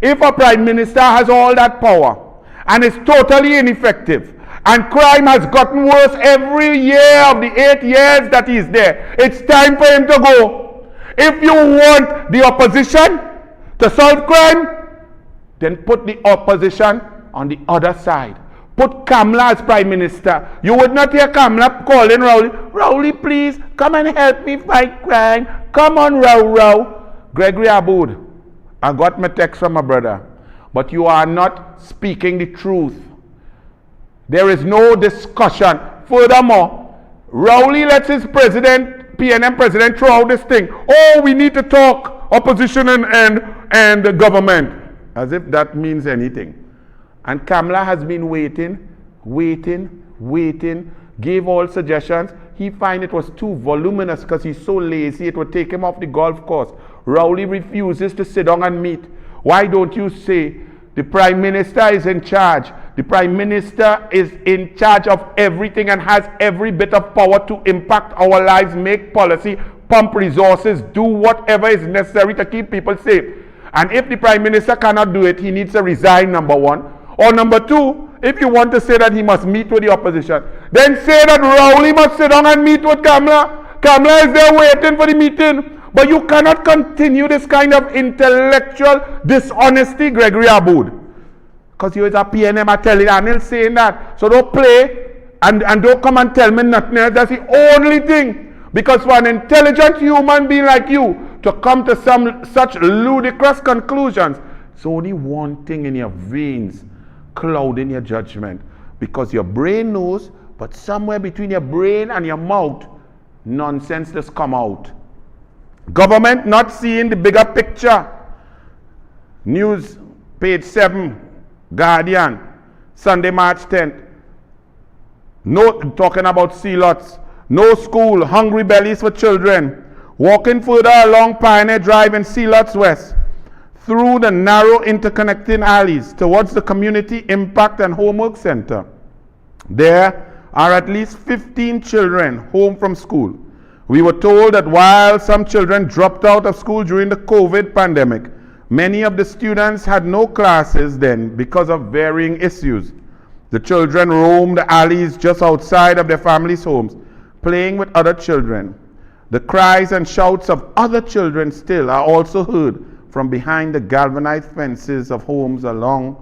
If a Prime Minister has all that power and is totally ineffective, and crime has gotten worse every year of the 8 years that he's there, it's time for him to go. If you want the opposition to solve crime, then put the opposition on the other side. Put Kamla as Prime Minister. You would not hear Kamla calling Rowley, Rowley, please, come and help me fight crime. Come on, Row. Gregory Aboud, I got my text from my brother, but you are not speaking the truth. There is no discussion. Furthermore, Rowley lets his president, PNM president, throw out this thing. Oh, we need to talk, opposition and the government. As if that means anything. And Kamla has been waiting, gave all suggestions. he find it was too voluminous because he's so lazy, it would take him off the golf course. Rowley refuses to sit down and meet. Why don't you say, the Prime Minister is in charge. The Prime Minister is in charge of everything and has every bit of power to impact our lives, make policy, pump resources, do whatever is necessary to keep people safe. And if the Prime Minister cannot do it, he needs to resign, number one. Or number two, if you want to say that he must meet with the opposition, then say that Rowley must sit down and meet with Kamala. Kamala is there waiting for the meeting. But you cannot continue this kind of intellectual dishonesty, Gregory Aboud. Because you is a PNM are telling Anil saying that. So don't play and don't come and tell me nothing else. That's the only thing. Because for an intelligent human being like you to come to some such ludicrous conclusions, it's only one thing in your veins clouding your judgment. Because your brain knows, but somewhere between your brain and your mouth, nonsense just come out. Government not seeing the bigger picture. News, page 7, Guardian, Sunday, March 10th. No, talking about C-lots. No school, hungry bellies for children. Walking further along Pioneer Drive in C-lots West, through the narrow interconnecting alleys towards the Community Impact and Homework Center. There are at least 15 children home from school. We were told that while some children dropped out of school during the COVID pandemic, many of the students had no classes then because of varying issues. The children roamed the alleys just outside of their families' homes, playing with other children. The cries and shouts of other children still are also heard from behind the galvanized fences of homes along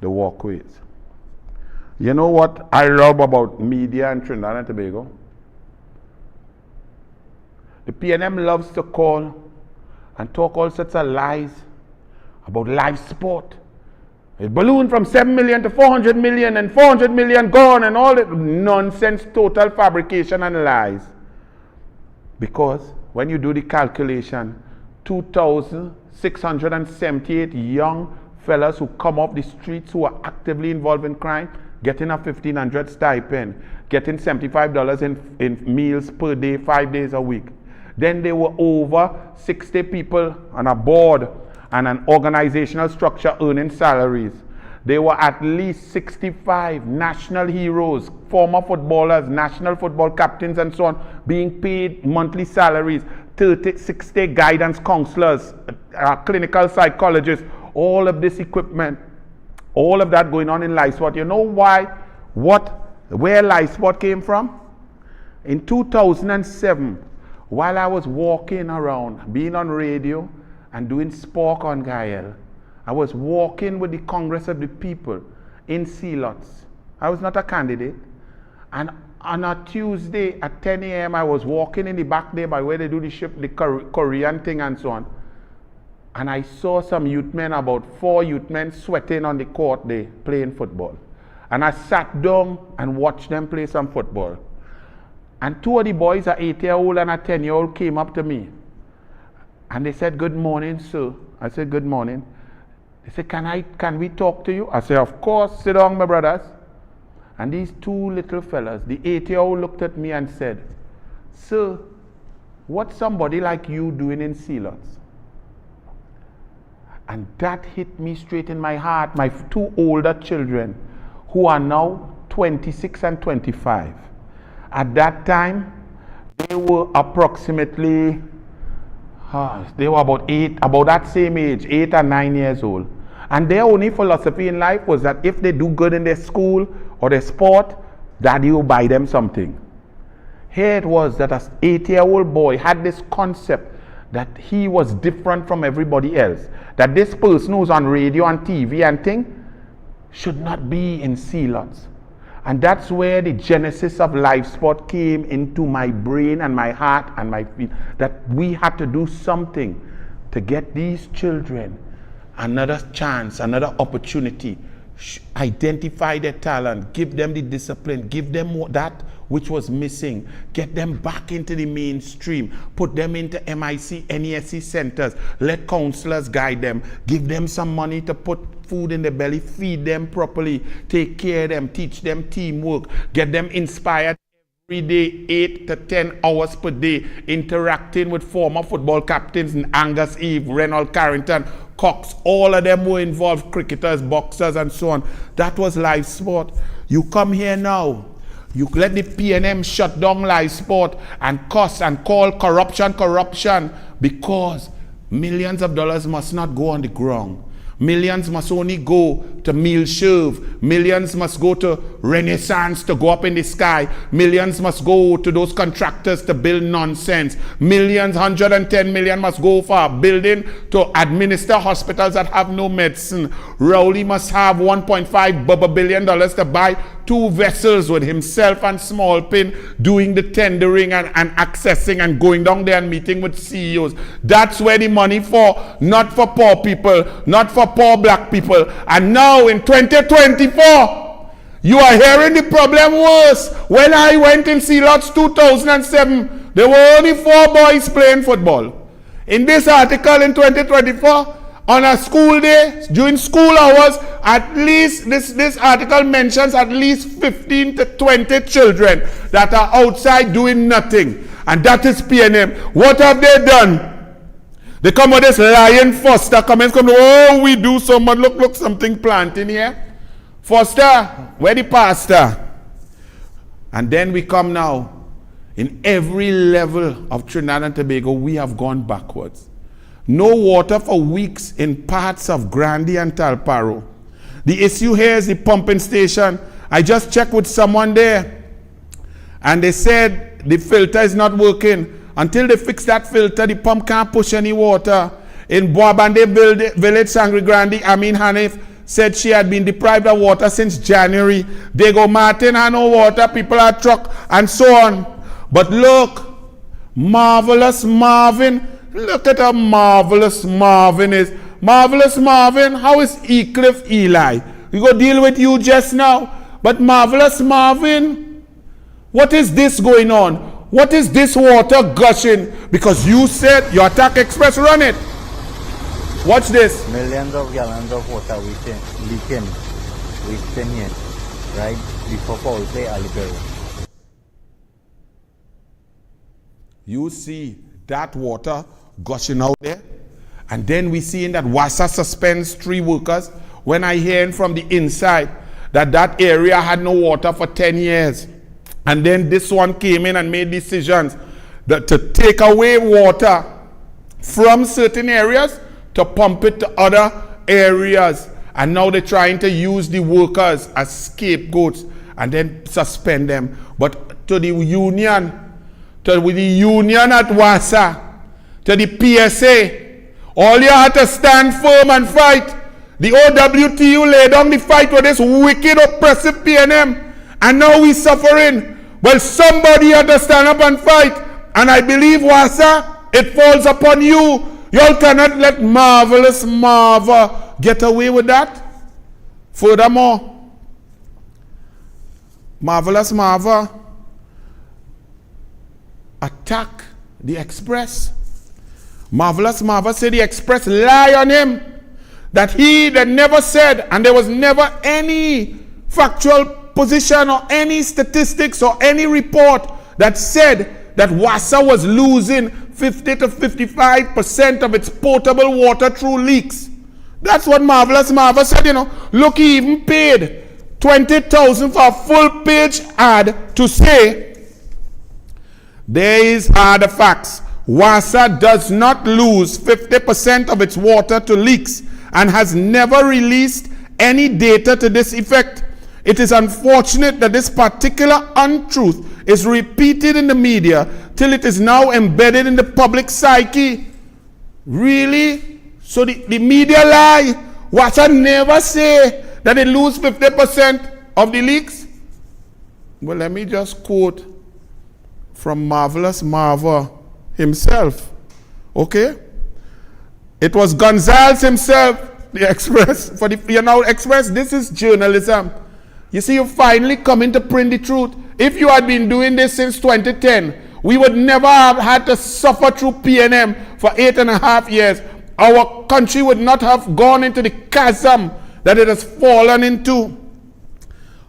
the walkways. You know what I love about media in Trinidad and Tobago? The PNM loves to call and talk all sorts of lies about live sport. It ballooned from 7 million to 400 million and 400 million gone and all that nonsense, total fabrication and lies. Because when you do the calculation, 2,678 young fellas who come off the streets who are actively involved in crime, getting a $1,500 stipend, getting $75 in meals per day, 5 days a week. Then there were over 60 people on a board and an organizational structure earning salaries. There were at least 65 national heroes, former footballers, national football captains and so on, being paid monthly salaries, 60 guidance counselors, clinical psychologists, all of this equipment, all of that going on in life sport. You know why? Where life sport came from? In 2007, while I was walking around, being on radio and doing Spork on Gael, I was walking with the Congress of the People in C-lots. I was not a candidate. And on a Tuesday at 10 a.m., I was walking in the back there by where they do the Korean thing and so on. And I saw some youth men, about 4 youth men, sweating on the court there, playing football. And I sat down and watched them play some football. And 2 of the boys, an 8-year-old and a 10-year-old, came up to me. And they said, "Good morning, sir." I said, "Good morning." They said, can we talk to you? I said, "Of course, sit down, my brothers." And these 2 little fellas, the 8-year-old looked at me and said, "Sir, what's somebody like you doing in C-lots?" And that hit me straight in my heart. My 2 older children, who are now 26 and 25. At that time, they were approximately, they were about that same age, 8 and 9 years old. And their only philosophy in life was that if they do good in their school or their sport, Daddy will buy them something. Here it was that an 8-year-old boy had this concept that he was different from everybody else. That this person who's on radio and TV and thing should not be in C-lots. And that's where the genesis of life sport came into my brain and my heart and my feet. That we had to do something to get these children another chance, another opportunity. Identify their talent, give them the discipline, give them that which was missing, get them back into the mainstream, put them into MIC, NESC centers, let counselors guide them, give them some money to put food in their belly, feed them properly, take care of them, teach them teamwork, get them inspired every day, 8 to 10 hours per day, interacting with former football captains in Angus Eve, Reynold Carrington, Cox. All of them were involved, cricketers, boxers, and so on. That was live sport. You come here now, you let the PNM shut down live sport and cuss and call corruption, because millions of dollars must not go on the ground. Millions must only go to meal serve. Millions must go to Renaissance to go up in the sky. Millions must go to those contractors to build nonsense. Millions, 110 million must go for a building to administer hospitals that have no medicine. Rowley must have $1.5 billion to buy 2 vessels with himself and Smallpin doing the tendering and accessing and going down there and meeting with CEOs. That's where the money for, not for poor people, not for poor black people. And now in 2024, you are hearing the problem worse. When I went in Sealots 2007, there were only 4 boys playing football. In this article in 2024, on a school day, during school hours, at least this article mentions at least 15 to 20 children that are outside doing nothing. And that is PNM. What have they done? They come with this lion Foster comments, oh, we do so much. Look, something planting here. Foster, where the pastor? And then we come now. In every level of Trinidad and Tobago, we have gone backwards. No water for weeks in parts of Grandy and Talparo. The issue here is the pumping station. I just checked with someone there, and they said the filter is not working. Until they fix that filter, the pump can't push any water. In Boabande village, Sangre Grande, Amin Hanif said she had been deprived of water since January. Diego Martin had no water, people are truck, and so on. But look, Marvelous Marvin, look at how marvelous Marvin is. Marvelous Marvin, how is Ecliff Eli? We go deal with you just now. But Marvelous Marvin, what is this going on? What is this water gushing? Because you said your attack express run it. Watch this.
Millions of gallons of water leaking here, right before Paul Play Alibero.
You see that water gushing out there, and then we see in that WASA suspends 3 workers. When I hear from the inside that area had no water for 10 years. And then this one came in and made decisions to take away water from certain areas to pump it to other areas. And now they're trying to use the workers as scapegoats and then suspend them. But to the union at WASA, to the PSA, all you had to stand firm and fight. The OWTU laid down the fight with this wicked, oppressive PNM. And now we're suffering. Well, somebody had to stand up and fight. And I believe, WASA, it falls upon you. Y'all cannot let Marvelous Marva get away with that. Furthermore, Marvelous Marva attack the Express. Marvelous Marva said the Express lie on him. That never said, and there was never any factual position or any statistics or any report that said that WASA was losing 50 to 55% of its potable water through leaks. That's what Marvelous Marva said, Look, he even paid $20,000 for a full page ad to say, these are the facts. WASA does not lose 50% of its water to leaks and has never released any data to this effect. It is unfortunate that this particular untruth is repeated in the media till it is now embedded in the public psyche. Really? So the media lie. WASA never say that they lose 50% of the leaks? Well, let me just quote from Marvelous Marva himself. Okay? It was Gonzalez himself, the Express. For the Express, this is journalism. You see, you finally coming to print the truth. If you had been doing this since 2010, we would never have had to suffer through PNM for 8.5 years. Our country would not have gone into the chasm that it has fallen into.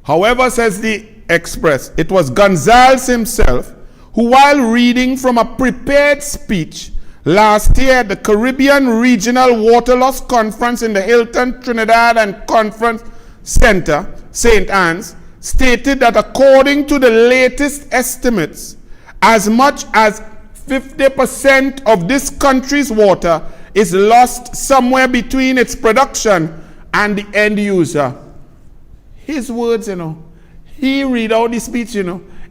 However, says the Express. It was Gonzalez himself who, while reading from a prepared speech last year at the Caribbean Regional Water Loss Conference in the Hilton Trinidad and Conference Center, St. Anne's, stated that according to the latest estimates, as much as 50% of this country's water is lost somewhere between its production and the end user. His words, he read out the speech,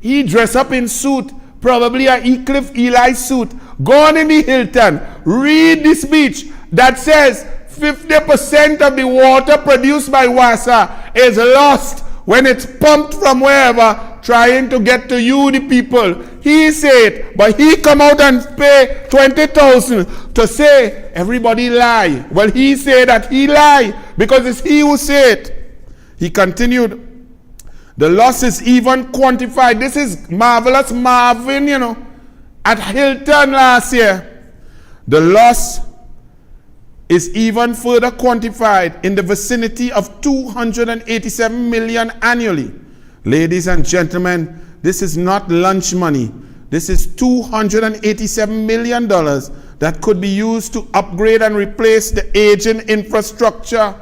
he dress up in suit, probably a Eclipse Eli suit, gone in the Hilton, read the speech that says 50% of the water produced by Wassa is lost when it's pumped from wherever, trying to get to you, the people. He said, but he come out and pay 20,000 to say everybody lie. Well, he said that he lie because it's he who said it. He continued, the loss is even quantified. This is Marvelous Marvin, at Hilton last year. The loss is even further quantified in the vicinity of 287 million annually. Ladies and gentlemen, this is not lunch money. This is $287 million that could be used to upgrade and replace the aging infrastructure.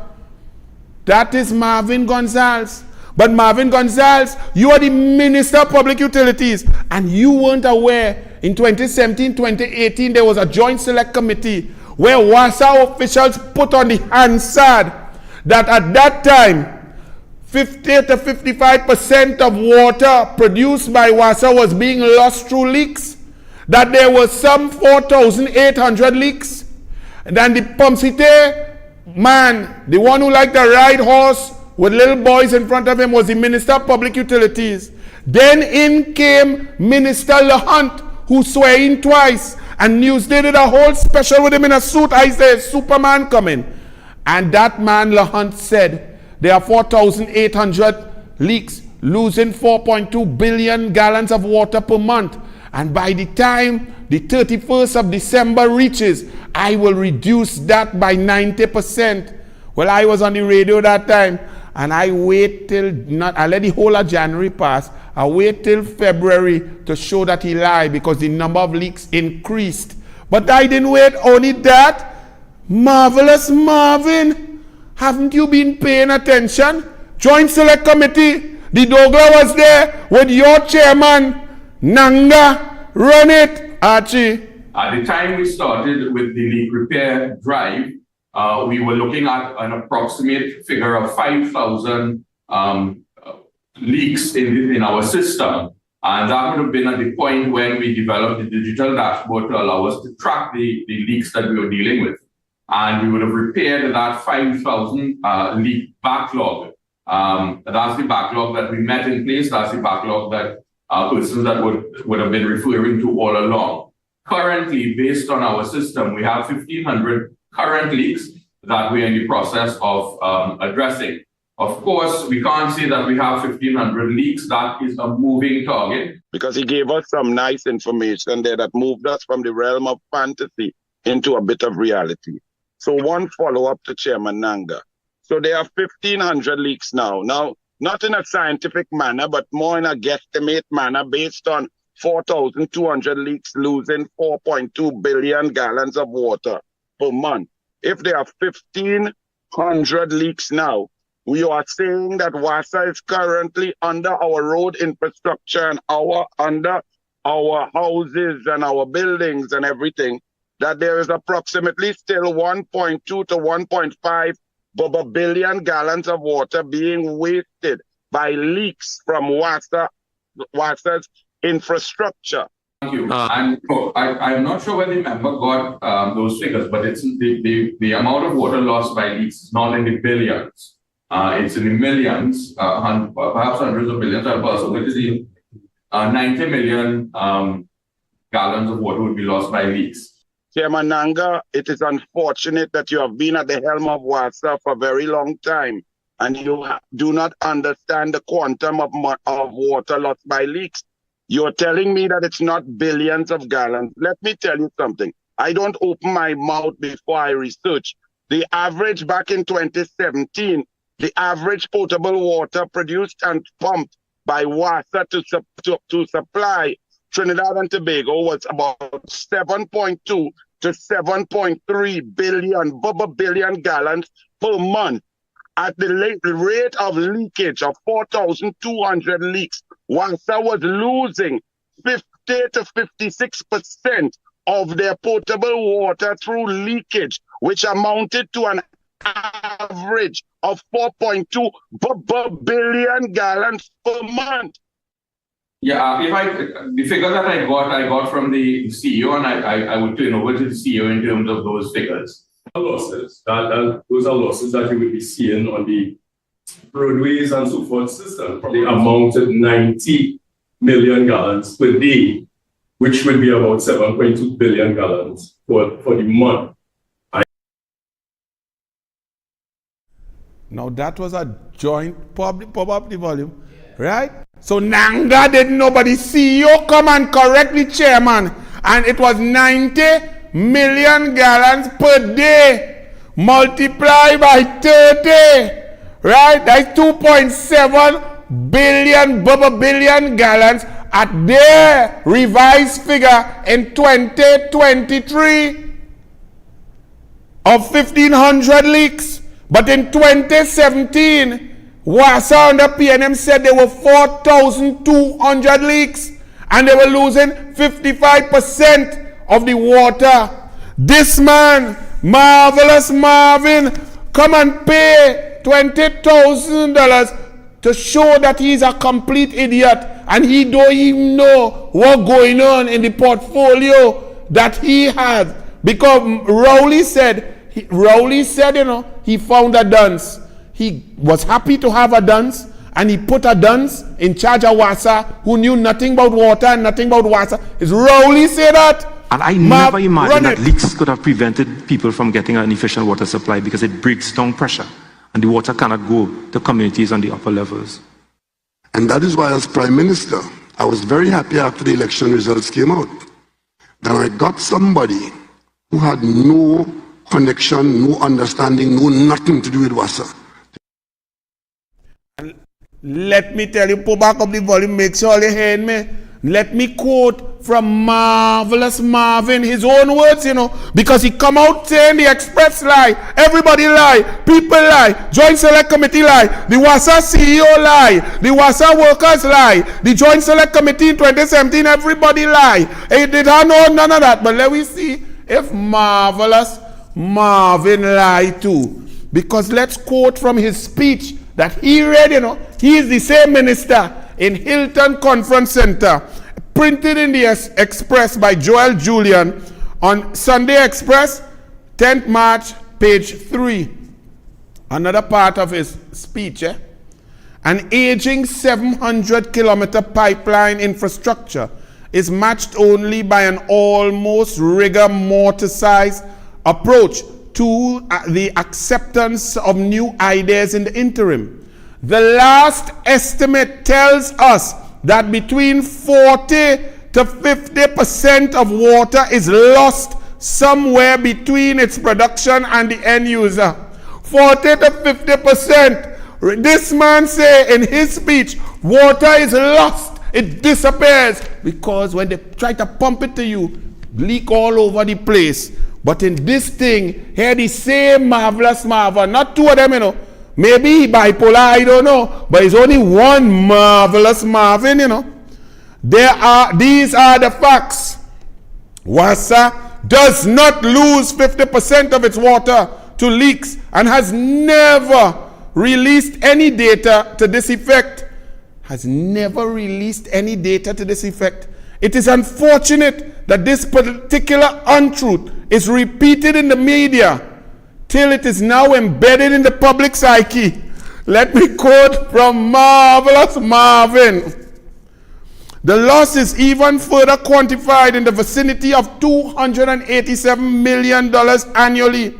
That is Marvin Gonzalez. But Marvin Gonzalez, you are the Minister of Public Utilities, and you weren't aware in 2017, 2018, there was a joint select committee where Wassa officials put on the Hansard that at that time, 50 to 55% of water produced by Wassa was being lost through leaks, that there were some 4,800 leaks, and then the Pomsite man, the one who liked to ride horse with little boys in front of him, was the Minister of Public Utilities. Then in came Minister LeHunt, who swore in twice, and Newsday did a whole special with him in a suit. I said, Superman coming. And that man LeHunt said, there are 4,800 leaks, losing 4.2 billion gallons of water per month. And by the time the 31st of December reaches, I will reduce that by 90%. Well, I was on the radio that time, and I wait till, I let the whole of January pass. I wait till February to show that he lied because the number of leaks increased. But I didn't wait only that. Marvelous Marvin, haven't you been paying attention? Joint Select Committee, the douglAR was there with your chairman, Nanga. Run it, Archie.
At the time we started with the leak repair drive, we were looking at an approximate figure of 5,000 leaks in our system. And that would have been at the point when we developed the digital dashboard to allow us to track the leaks that we were dealing with. And we would have repaired that 5,000 leak backlog. That's the backlog that we met in place. That's the backlog that persons that would have been referring to all along. Currently, based on our system, we have 1,500 current leaks that we are in the process of addressing. Of course, we can't say that we have 1,500 leaks. That is a moving target.
Because he gave us some nice information there that moved us from the realm of fantasy into a bit of reality. So one follow-up to Chairman Nanga. So there are 1,500 leaks now. Now, not in a scientific manner, but more in a guesstimate manner based on 4,200 leaks losing 4.2 billion gallons of water per month. If there are 1,500 leaks now, we are saying that Wassa is currently under our road infrastructure and under our houses and our buildings and everything, that there is approximately still 1.2 to 1.5 billion gallons of water being wasted by leaks from Wassa's infrastructure.
Thank you. I'm not sure whether the member got those figures, but it's the amount of water lost by leaks is not in the billions. It's in the millions, perhaps hundreds of billions. Possibly 90 million gallons of water would be lost by leaks.
Chairman Nanga, it is unfortunate that you have been at the helm of Wassa for a very long time, and you do not understand the quantum of water lost by leaks. You're telling me that it's not billions of gallons. Let me tell you something. I don't open my mouth before I research. The average back in 2017, the average potable water produced and pumped by WASA to supply Trinidad and Tobago was about 7.2 to 7.3 billion gallons per month. At the rate of leakage of 4,200 leaks, WASA was losing 50 to 56% of their potable water through leakage, which amounted to an average of 4.2 billion gallons per month.
Yeah, the figure that I got from the CEO, and I would turn over to the CEO in terms of those figures.
Losses. Those are losses that you will be seeing on the roadways and so forth system. They amounted 90 million gallons per day, which will be about 7.2 billion gallons for the month.
Now that was a joint public pop up the volume, right? So Nanga didn't nobody CEO come and correct the chairman, and it was 90 million gallons per day. Multiply by 30, right? That's 2.7 billion gallons at their revised figure in 2023 of 1,500 leaks. But in 2017, WASA under PNM said there were 4,200 leaks and they were losing 55% of the water. This man, Marvelous Marvin, come and pay $20,000 to show that he's a complete idiot and he don't even know what's going on in the portfolio that he has. Because Rowley said, he found a dunce. He was happy to have a dunce, and he put a dunce in charge of WASA who knew nothing about water and nothing about WASA. Is Rowley say that?
And I never imagined that leaks could have prevented people from getting an efficient water supply because it breaks down pressure, and the water cannot go to communities on the upper levels.
And that is why, as Prime Minister, I was very happy after the election results came out. Then I got somebody who had no connection, no understanding, no nothing to do with WASA.
Let me tell you, pull back up the volume, make sure you hear me. Let me quote from Marvelous Marvin, his own words, because he come out saying the Express lie, everybody lie, people lie, Joint Select Committee lie, the WASA CEO lie, the WASA workers lie, the Joint Select Committee in 2017, everybody lie. They did not know none of that, but let me see if Marvelous Marvin lied too. Because let's quote from his speech that he read, he is the same minister in Hilton Conference Center, printed in the Express by Joel Julian on Sunday Express, 10th March, page 3. Another part of his speech. An aging 700-kilometer pipeline infrastructure is matched only by an almost rigor mortar-sized approach to the acceptance of new ideas in the interim. The last estimate tells us that between 40 to 50% of water is lost somewhere between its production and the end user. 40 to 50%. This man say in his speech, water is lost, it disappears, because when they try to pump it to you, leak all over the place. But in this thing, here the same Marvelous Marvin, not two of them, maybe he bipolar, I don't know, but it's only one Marvelous Marvin, These are the facts. WASA does not lose 50% of its water to leaks and has never released any data to this effect. It is unfortunate that this particular untruth is repeated in the media till it is now embedded in the public psyche. Let me quote from Marvelous Marvin. The loss is even further quantified in the vicinity of $287 million annually.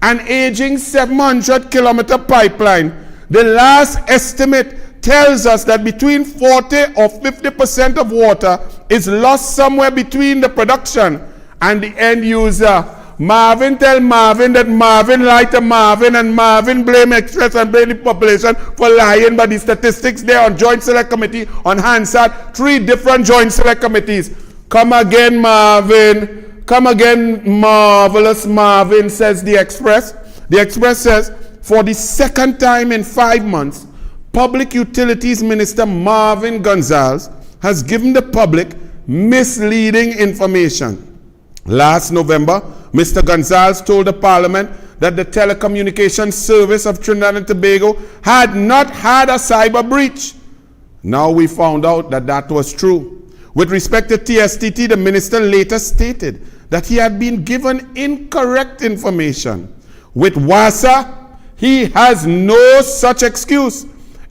An aging 700-kilometer pipeline. The last estimate tells us that between 40 or 50% of water is lost somewhere between the production and the end user. Marvin tell Marvin that Marvin lied to Marvin, and Marvin blame Express and blame the population for lying, but the statistics there on Joint Select Committee on Hansard, 3 different Joint Select Committees. Come again, Marvin. Come again, marvelous Marvin, says the Express. The Express says, for the second time in 5 months, Public Utilities Minister Marvin Gonzalez has given the public misleading information. Last November, Mr. Gonzalez told the Parliament that the Telecommunications Service of Trinidad and Tobago had not had a cyber breach. Now we found out that that was true. With respect to TSTT, the minister later stated that he had been given incorrect information. With WASA, he has no such excuse.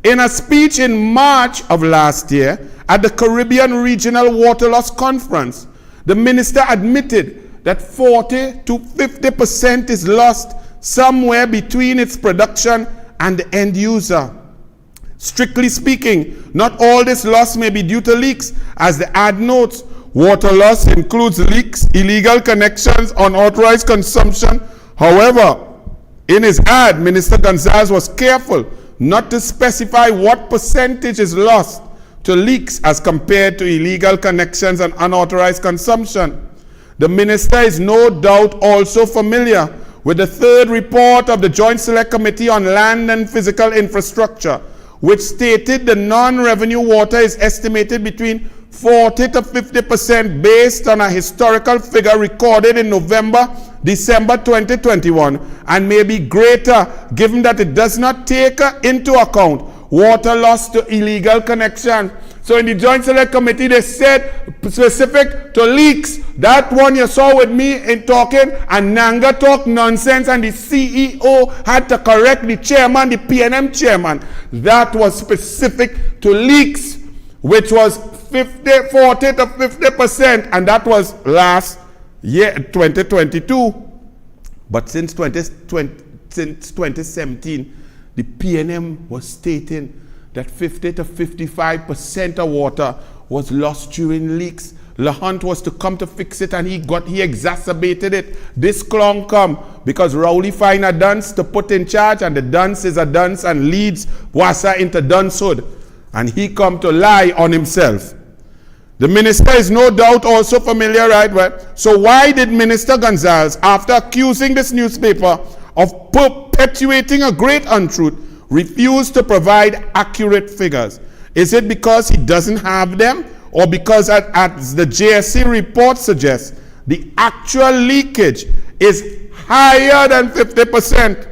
In a speech in March of last year at the Caribbean Regional Water Loss Conference, the minister admitted that 40 to 50% is lost somewhere between its production and the end user. Strictly speaking, not all this loss may be due to leaks. As the ad notes, water loss includes leaks, illegal connections, unauthorized consumption. However, in his ad, Minister Gonzalez was careful not to specify what percentage is lost to leaks as compared to illegal connections and unauthorized consumption. The minister is no doubt also familiar with the 3rd report of the Joint Select Committee on Land and Physical Infrastructure, which stated the non-revenue water is estimated between 40 to 50% based on a historical figure recorded in December 2021, and may be greater given that it does not take into account water loss to illegal connection. So in the Joint Select Committee, they said specific to leaks. That one you saw with me in talking, and Nanga talk nonsense, and the CEO had to correct the chairman, the PNM chairman. That was specific to leaks, which was 40 to 50%, and that was last year, 2022. But since 2017, the PNM was stating that 50 to 55% of water was lost during leaks. LaHunt was to come to fix it, and he exacerbated it. This clown come because Rowley find a dunce to put in charge, and the dunce is a dunce and leads Wassa into duncehood. And he come to lie on himself. The minister is no doubt also familiar, right? So why did Minister Gonzalez, after accusing this newspaper of perpetuating a great untruth, refuse to provide accurate figures? Is it because he doesn't have them, or because, as the JSC report suggests, the actual leakage is higher than 50%?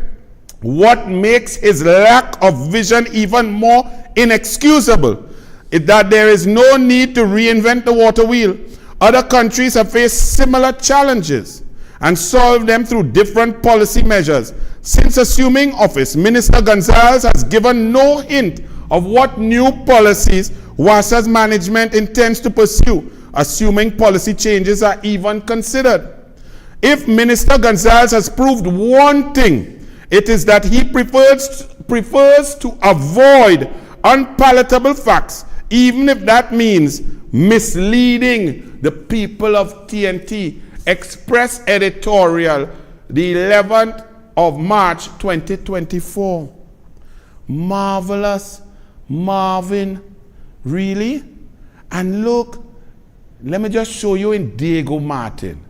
What makes his lack of vision even more inexcusable is that there is no need to reinvent the water wheel. Other countries have faced similar challenges and solved them through different policy measures. Since assuming office, Minister Gonzalez has given no hint of what new policies WASA's management intends to pursue, assuming policy changes are even considered. If Minister Gonzalez has proved one thing, it is that he prefers to avoid unpalatable facts, even if that means misleading the people of TNT. Express editorial, the 11th of March 2024. Marvelous. Marvin, really? And look, let me just show you in Diego Martin.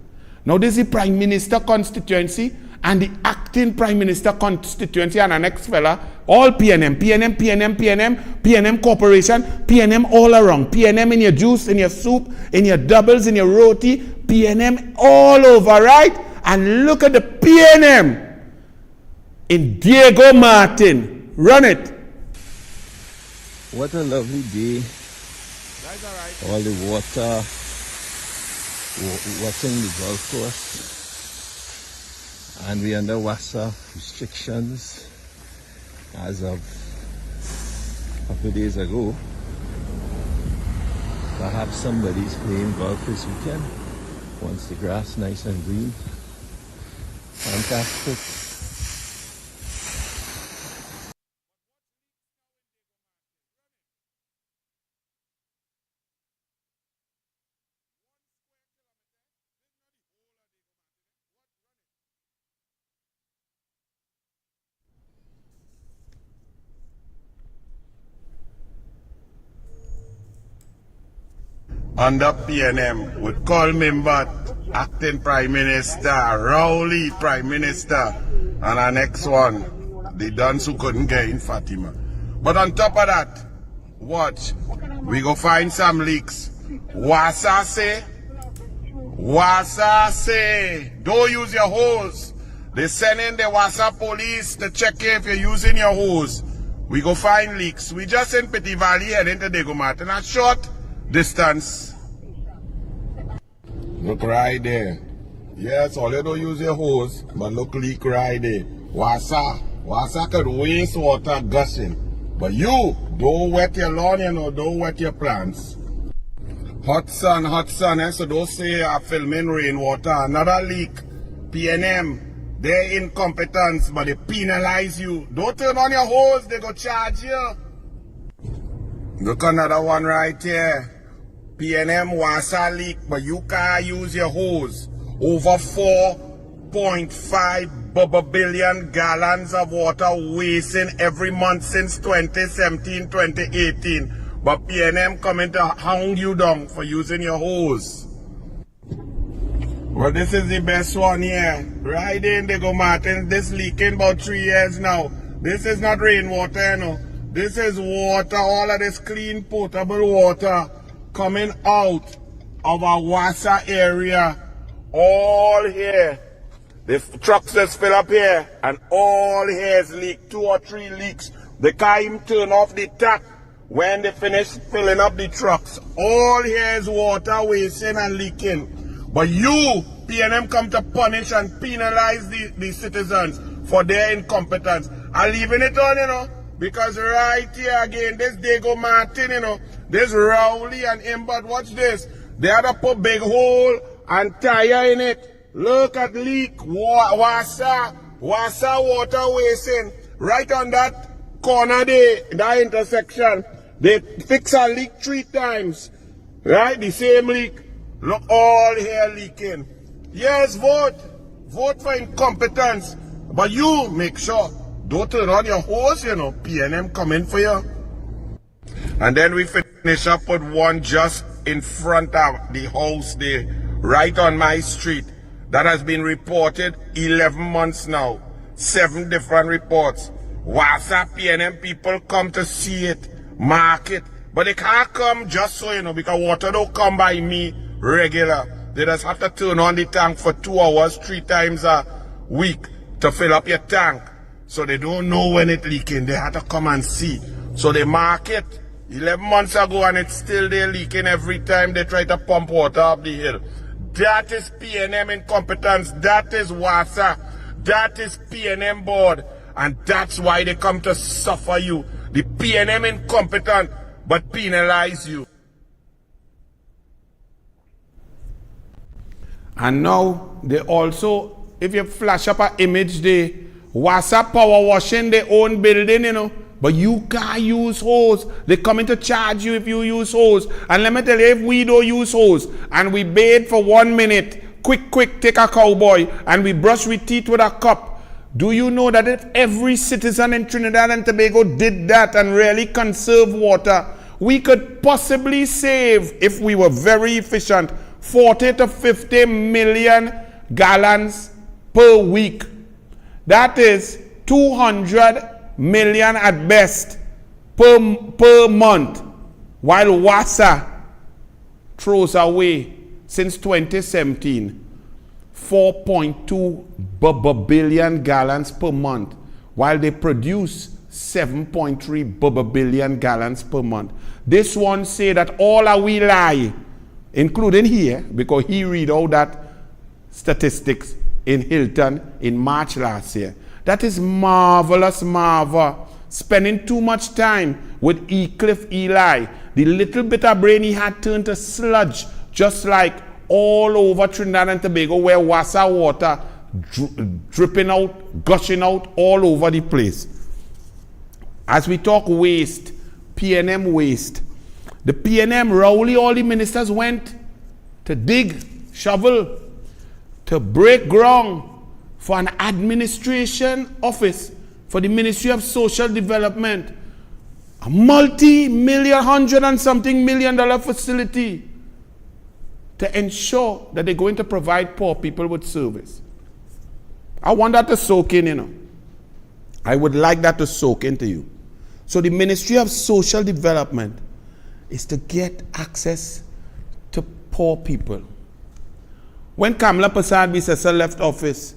Now this is the Prime Minister constituency and the acting Prime Minister constituency, and the next fella, all PNM Corporation, PNM all around. PNM in your juice, in your soup, in your doubles, in your roti, PNM all over, right? And look at the PNM in Diego Martin. Run it.
What a lovely day.
That's all right.
All the water, watching the golf course. And we under WASA restrictions as of a couple of days ago. Perhaps somebody's playing golf this weekend. Wants the grass nice and green. Fantastic.
under PNM with Col Member, acting Prime Minister, Rowley Prime Minister, and our next one, the dons who couldn't get in Fatima. But on top of that, watch, we go find some leaks. Wasa say, don't use your hose. They send in the Wasa police to check if you're using your hose. We go find leaks. We just in Petit Valley heading to Diego Martin, a short distance. Look right there. Yes, all you don't use your hose, but look leak right there. Wasa could waste water gushing. But you, don't wet your lawn, you know, don't wet your plants. Hot sun, so don't say I'm filming rainwater. Another leak. PNM, their incompetence, but they penalize you. Don't turn on your hose, they go charge you. Look another one right here. PNM Wasa leak, but you can't use your hose. Over 4.5 billion gallons of water wasting every month since 2017, 2018. But PNM coming to hound you down for using your hose. Well, this is the best one here. Right in Diego Martin, this leaking about 3 years now. This is not rainwater, you know. This is water, all of this clean potable water coming out of our Wasa area. All here. The trucks just fill up here and all here is leaked. 2 or 3 leaks. They can't even turn off the tap when they finish filling up the trucks. All here is water wasting and leaking. But you, PNM, come to punish and penalize the citizens for their incompetence. I'm leaving it on, you know, because right here again, this Diego Martin, you know, this Rowley and Imbad, watch this. They had to put big hole and tire in it. Look at leak, Wasa water wasting. Right on that corner there, that intersection, they fix a leak 3 times. Right, the same leak. Look, all here leaking. Yes, vote for incompetence. But you make sure, don't turn on your hose, you know, PNM coming for you. And then we finish up with one just in front of the house there, right on my street. That has been reported 11 months now. 7 different reports. Wasa PNM people come to see it, mark it. But they can't come just so, you know, because water don't come by me regular. They just have to turn on the tank for 2 hours, 3 times a week to fill up your tank. So they don't know when it's leaking. They have to come and see. So they mark it 11 months ago and it's still there leaking every time they try to pump water up the hill. That is PNM incompetence. That is Wasa. That is PNM board. And that's why they come to suffer you. The PNM incompetent, but penalize you.
And now they also, if you flash up an image, they Wasa power washing their own building, you know. But you can't use hose. They coming to charge you if you use hose. And let me tell you, if we don't use hose and we bathe for 1 minute, quick, take a cowboy, and we brush our teeth with a cup, do you know that if every citizen in Trinidad and Tobago did that and really conserve water, we could possibly save, if we were very efficient, 40 to 50 million gallons per week. That is 200 million at best per month, while Wasa throws away since 2017 4.2 billion gallons per month, while they produce 7.3 billion gallons per month. This one say that all are we lie, including here, because he read all that statistics in Hilton in March last year. That is marvelous, spending too much time with Cliff Eli. The little bit of brain he had turned to sludge, just like all over Trinidad and Tobago, where Wasa water dripping out, gushing out all over the place. As we talk waste, PNM waste, the PNM, Rowley, all the ministers went to dig, shovel, to break ground for an administration office for the Ministry of Social Development, a multi-million, $100 and something million facility. to ensure that they're going to provide poor people with service. I want that to soak in, you know. I would like that to soak into you. So the Ministry of Social Development is to get access to poor people. When Kamla Persad-Bissessar left office,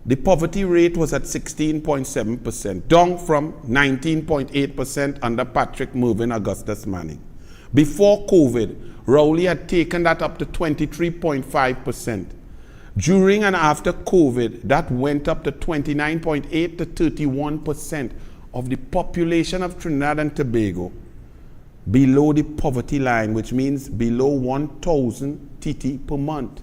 the poverty rate was at 16.7%, down from 19.8% under Patrick Mervyn Augustus Manning. Before COVID, Rowley had taken that up to 23.5%. During and after COVID, that went up to 29.8 to 31% of the population of Trinidad and Tobago below the poverty line, which means below 1,000 TT per month.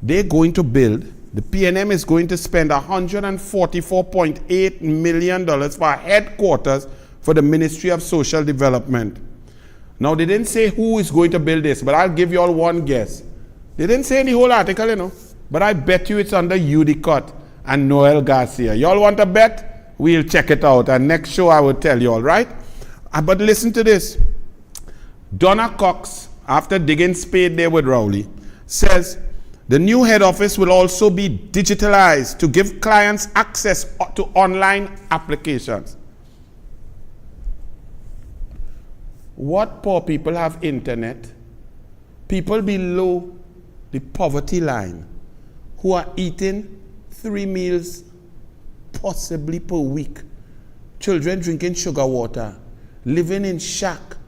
They're going to build, the PNM is going to spend $144.8 million for headquarters for the Ministry of Social Development. Now, they didn't say who is going to build this, but I'll give you all one guess. They didn't say in the whole article, you know, but I bet you it's under Udicott and Noel Garcia. Y'all want to bet? We'll check it out, and next show I will tell you all, right? But listen to this. Donna Cox, after digging spade there with Rowley, says the new head office will also be digitalized to give clients access to online applications. What poor people have internet? People below the poverty line who are eating 3 meals possibly per week. Children drinking sugar water, living in shack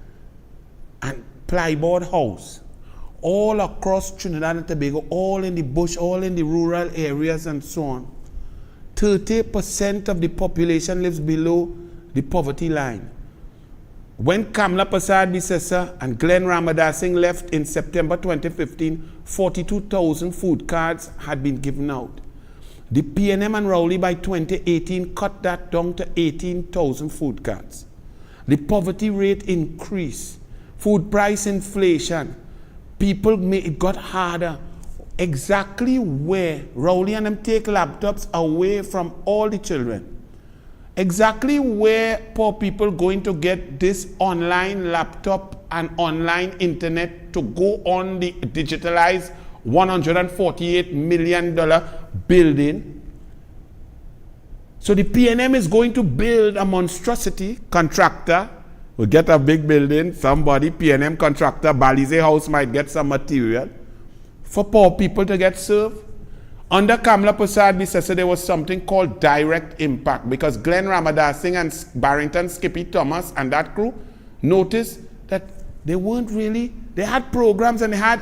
and plyboard house, all across Trinidad and Tobago, all in the bush, all in the rural areas and so on. 30% of the population lives below the poverty line. When Kamla Persad-Bissessar and Glenn Ramadasing left in September 2015, 42,000 food cards had been given out. The PNM and Rowley by 2018 cut that down to 18,000 food cards. The poverty rate increased. Food price inflation. It got harder. Exactly where Rowley and them take laptops away from all the children. Exactly where poor people going to get this online laptop and online internet to go on the digitalized $148 million building. So the PNM is going to build a monstrosity. Contractor will get a big building. Somebody, PNM contractor, Balize House might get some material for poor people to get served. Under Kamla Persad-Bissessar, there was something called direct impact, because Glenn Ramadasing and Barrington Skippy Thomas and that crew noticed that they weren't really, they had programs and they had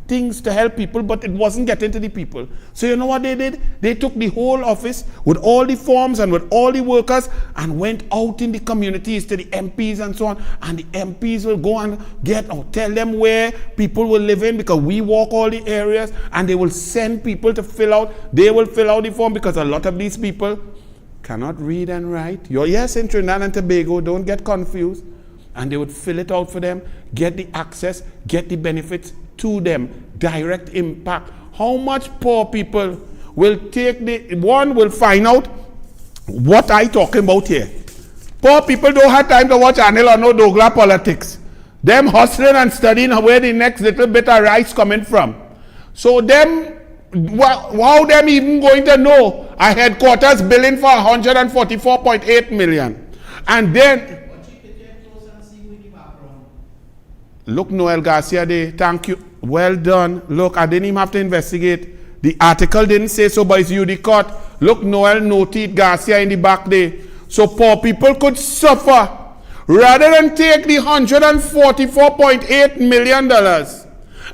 things to help people, but it wasn't getting to the people. So you know what they did? They took the whole office with all the forms and with all the workers and went out in the communities to the MPs and so on, and the MPs will go and get or tell them where people will live in, because we walk all the areas, and they will send people to fill out. They will fill out the form, because a lot of these people cannot read and write. Yes, in Trinidad and Tobago, don't get confused. And they would fill it out for them, get the access, get the benefits to them. Direct impact. How much poor people will take one will find out what I talking about here. Poor people don't have time to watch Anil or no douglAR politics. Them hustling and studying where the next little bit of rice coming from. So them, how them even going to know a headquarters billing for 144.8 million? And then look, Noel Garcia Day, thank you. Well done. Look, I didn't even have to investigate. The article didn't say so, but it's Udicott. Look, Noel noted Garcia in the back there. So poor people could suffer. Rather than take the $144.8 million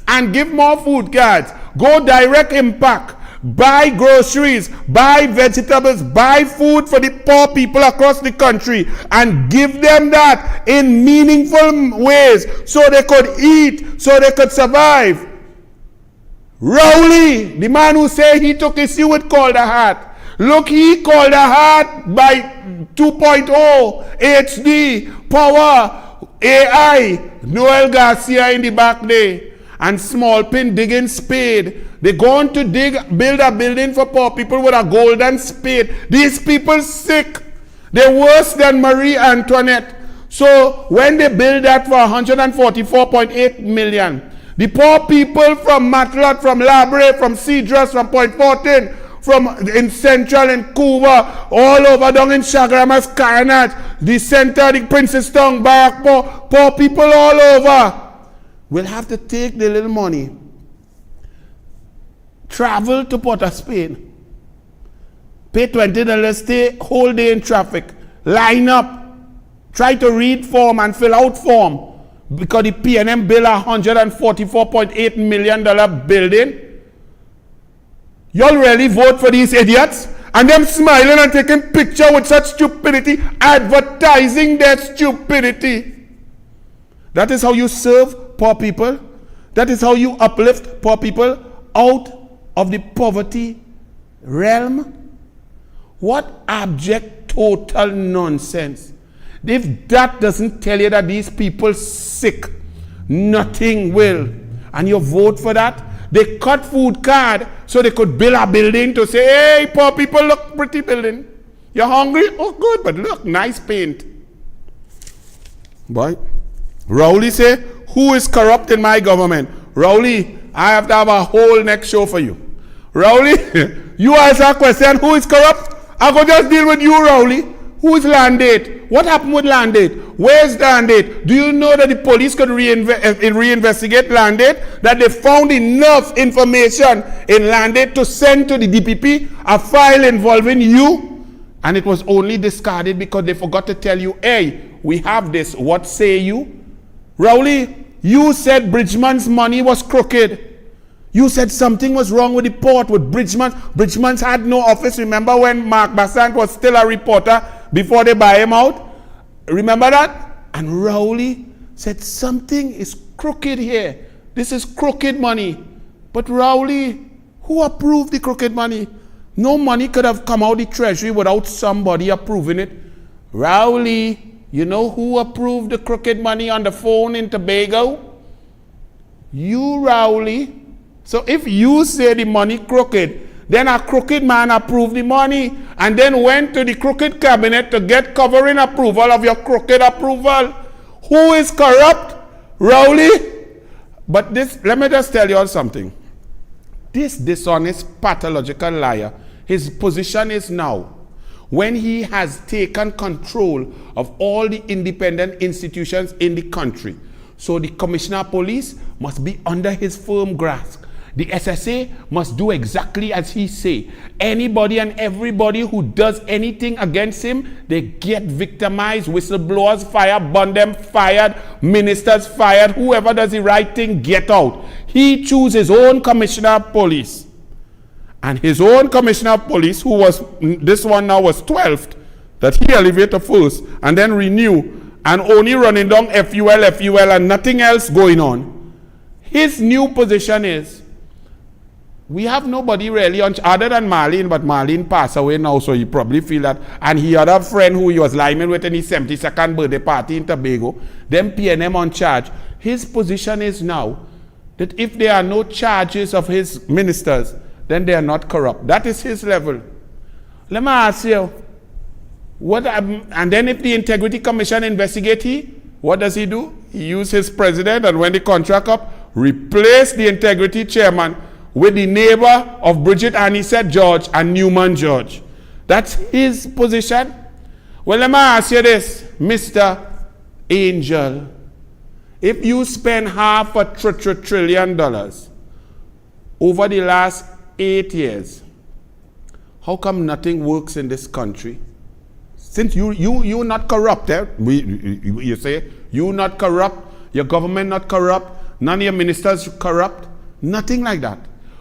and give more food cards, go direct impact. Buy groceries, buy vegetables, buy food for the poor people across the country, and give them that in meaningful ways so they could eat, so they could survive. Rowley, the man who said he took issue with Calder Hat. Look, he Calder Hat by 2.0, HD, power, AI, Noel Garcia in the back there, and Small Pin digging spade. They're going to build a building for poor people with a golden spade. These people sick. They're worse than Marie Antoinette. So when they build that for 144.8 million, The poor people from Matlot, from Labre, from Cedros, from Point 14, from in Central, in Cuba, all over down in Chaguaramas, Caranach, the center, the Princestown, Barakpo, poor people all over will have to take the little money, travel to Port of Spain, pay $20, stay whole day in traffic, line up, try to read form and fill out form, because the PNM bill $144.8 million building. Y'all really vote for these idiots? And them smiling and taking picture with such stupidity, advertising their stupidity. That is how you serve poor people. That is how you uplift poor people out of the poverty realm. What abject, total nonsense. If that doesn't tell you that these people sick, nothing will. And you vote for that? They cut food card so they could build a building to say, hey, poor people, look, pretty building. You're hungry? Oh, good, but look, nice paint. Boy, Rowley say, who is corrupt in my government? Rowley, I have to have a whole next show for you. Rowley, you ask a question, who is corrupt? I go just deal with you, Rowley. Who is Landate? What happened with Landate? Where's Landate? Do you know that the police could reinvestigate Landate? That they found enough information in Landate to send to the DPP a file involving you? And it was only discarded because they forgot to tell you, hey, we have this. What say you? Rowley, you said Bridgman's money was crooked. You said something was wrong with the port, with Bridgman. Bridgman's had no office. Remember when Mark Bassant was still a reporter before they buy him out? Remember that? And Rowley said something is crooked here. This is crooked money. But Rowley, who approved the crooked money? No money could have come out of the treasury without somebody approving it. Rowley, you know who approved the crooked money on the phone in Tobago? You, Rowley. So if you say the money crooked, then a crooked man approved the money and then went to the crooked cabinet to get covering approval of your crooked approval. Who is corrupt? Rowley? But this, let me just tell you all something. This dishonest, pathological liar, his position is now, when he has taken control of all the independent institutions in the country. So the Commissioner of Police must be under his firm grasp. The SSA must do exactly as he say. Anybody and everybody who does anything against him, they get victimized. Whistleblowers fired, burn them fired, ministers fired, whoever does the right thing, get out. He chooses his own Commissioner of Police. And his own Commissioner of Police, who was, this one now was 12th, that he elevated first, and then renew, and only running down FUL, and nothing else going on. His new position is, we have nobody really on, other than Marlene, but Marlene passed away now, so you probably feel that. And he had a friend who he was lining with in his 72nd birthday party in Tobago, then PNM on charge. His position is now that if there are no charges of his ministers, then they are not corrupt. That is his level. Let me ask you, and then if the Integrity Commission investigate what does he do? He uses his president, and when the contract up, replace the integrity chairman with the neighbor of Bridget Anisette George and Newman George. That's his position. Well, let me ask you this, Mr. Angel. If you spend $500 trillion over the last 8 years, how come nothing works in this country? Since you're not corrupt, eh? You say, you're not corrupt, your government not corrupt, none of your ministers corrupt, nothing like that.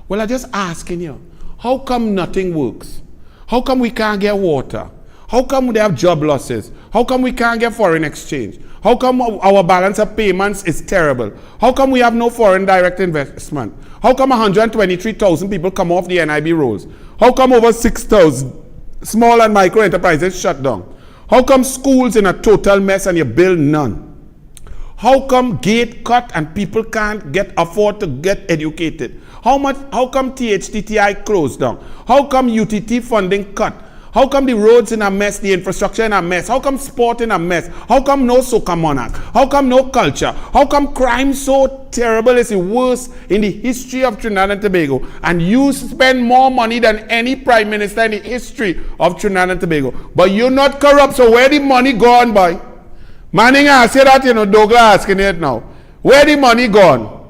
Well, I'm just asking you, how come nothing works? How come we can't get water? How come they have job losses? How come we can't get foreign exchange? How come our balance of payments is terrible? How come we have no foreign direct investment? How come 123,000 people come off the NIB rolls? How come over 6,000 small and micro enterprises shut down? How come schools in a total mess and you build none? How come gate cut and people can't afford to get educated? How come THTTI closed down? How come UTT funding cut? How come the roads in a mess, the infrastructure in a mess? How come sport in a mess? How come no soca monarch? How come no culture? How come crime so terrible is the worst in the history of Trinidad and Tobago? And you spend more money than any prime minister in the history of Trinidad and Tobago. But you're not corrupt, so where the money gone, boy? Manning asked you that, douglAR asking it now. Where the money gone?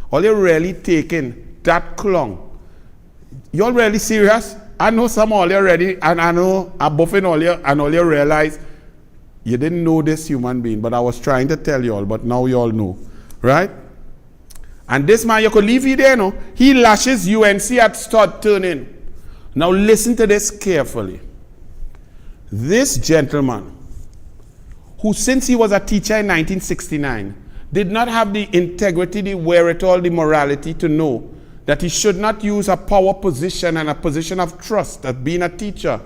All you're really taking that clung. You're really serious? I know some all you already, and I know I'm buffing all you, and all you realize you didn't know this human being, but I was trying to tell you all, but now you all know, right? And this man, you could leave it there, no? He lashes UNC at start turning. Now listen to this carefully. This gentleman, who since he was a teacher in 1969, did not have the integrity, the wherewithal, the morality to know that he should not use a power position and a position of trust of being a teacher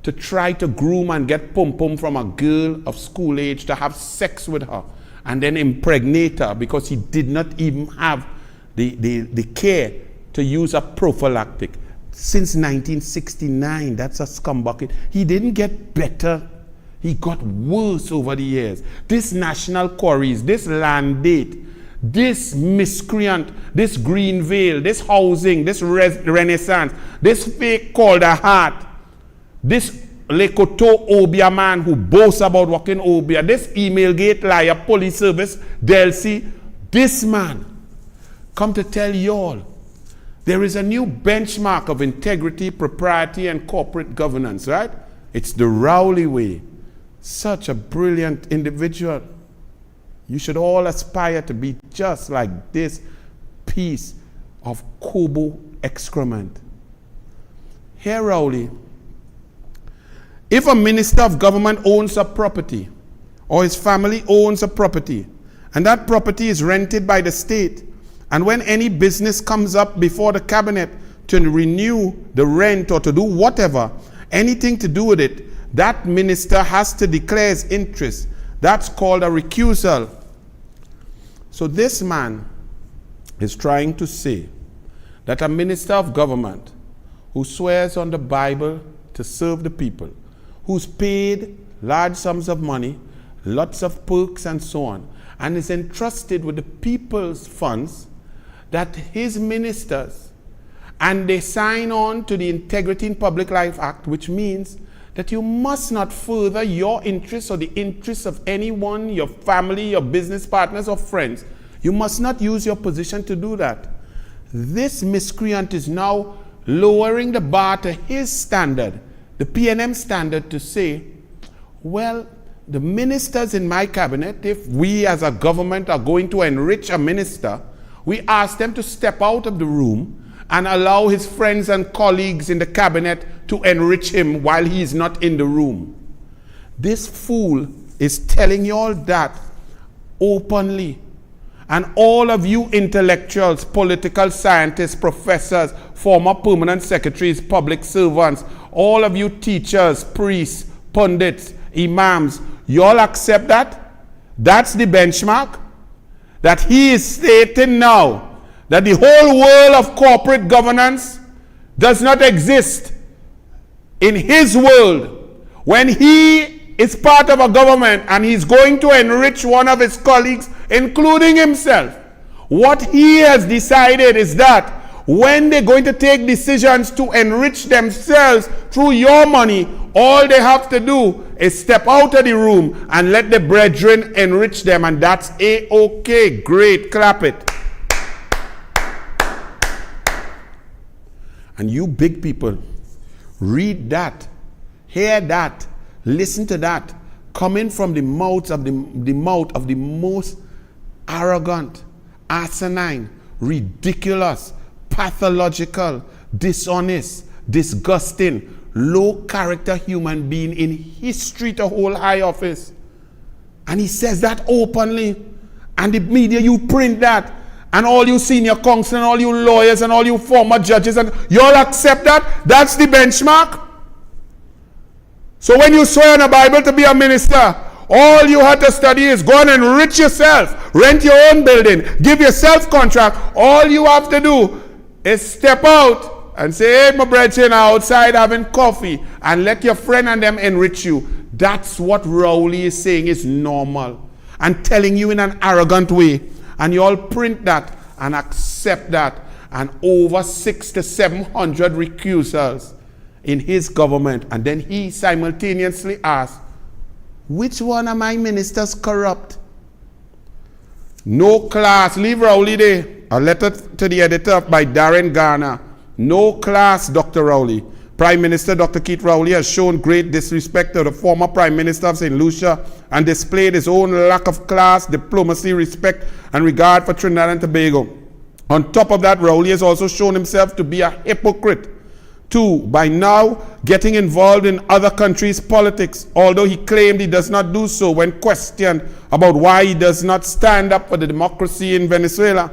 to try to groom and get pum-pum from a girl of school age to have sex with her and then impregnate her because he did not even have the care to use a prophylactic. Since 1969, that's a scumbucket. He didn't get better. He got worse over the years. This national quarries, this land date, this miscreant, this green veil, this housing, this renaissance, this fake Calder Heart, this Lekoto Obia man who boasts about working Obia, this email gate liar, police service, Delcy, this man come to tell you all there is a new benchmark of integrity, propriety, and corporate governance, right? It's the Rowley way. Such a brilliant individual. You should all aspire to be just like this piece of Kobo excrement. Here, Rowley, if a minister of government owns a property, or his family owns a property, and that property is rented by the state, and when any business comes up before the cabinet to renew the rent or to do whatever, anything to do with it, that minister has to declare his interest. That's called a recusal. So this man is trying to say that a minister of government who swears on the Bible to serve the people, who's paid large sums of money, lots of perks and so on, and is entrusted with the people's funds, that his ministers, and they sign on to the Integrity in Public Life Act, which means that you must not further your interests or the interests of anyone, your family, your business partners or friends. You must not use your position to do that. This miscreant is now lowering the bar to his standard, the PNM standard, to say, well, the ministers in my cabinet, if we as a government are going to enrich a minister, we ask them to step out of the room and allow his friends and colleagues in the cabinet to enrich him while he is not in the room. This fool is telling you all that openly. And all of you intellectuals, political scientists, professors, former permanent secretaries, public servants, all of you teachers, priests, pundits, imams, you all accept that? That's the benchmark? That he is stating now that the whole world of corporate governance does not exist in his world when he is part of a government and he's going to enrich one of his colleagues, including himself. What he has decided is that when they're going to take decisions to enrich themselves through your money, all they have to do is step out of the room and let the brethren enrich them, and that's A-OK. Great, clap it. And you big people, read that, hear that, listen to that, coming from the mouth of the most arrogant, asinine, ridiculous, pathological, dishonest, disgusting, low character human being in history to hold high office. And he says that openly. And the media, you print that. And all you senior counsel and all you lawyers and all you former judges, and you all accept that? That's the benchmark? So when you swear on the Bible to be a minister, all you have to study is go and enrich yourself, rent your own building, give yourself contract. All you have to do is step out and say, hey, my brethren are outside having coffee, and let your friend and them enrich you. That's what Rowley is saying is normal, and telling you in an arrogant way. And you all print that and accept that. And over 600 to 700 recusals in his government. And then he simultaneously asked, which one of my ministers corrupt? No class, leave Rowley there. A letter to the editor by Darren Garner. No class, Dr. Rowley. Prime Minister Dr. Keith Rowley has shown great disrespect to the former Prime Minister of St. Lucia and displayed his own lack of class, diplomacy, respect, and regard for Trinidad and Tobago. On top of that, Rowley has also shown himself to be a hypocrite. 2, by now getting involved in other countries' politics, although he claimed he does not do so when questioned about why he does not stand up for the democracy in Venezuela.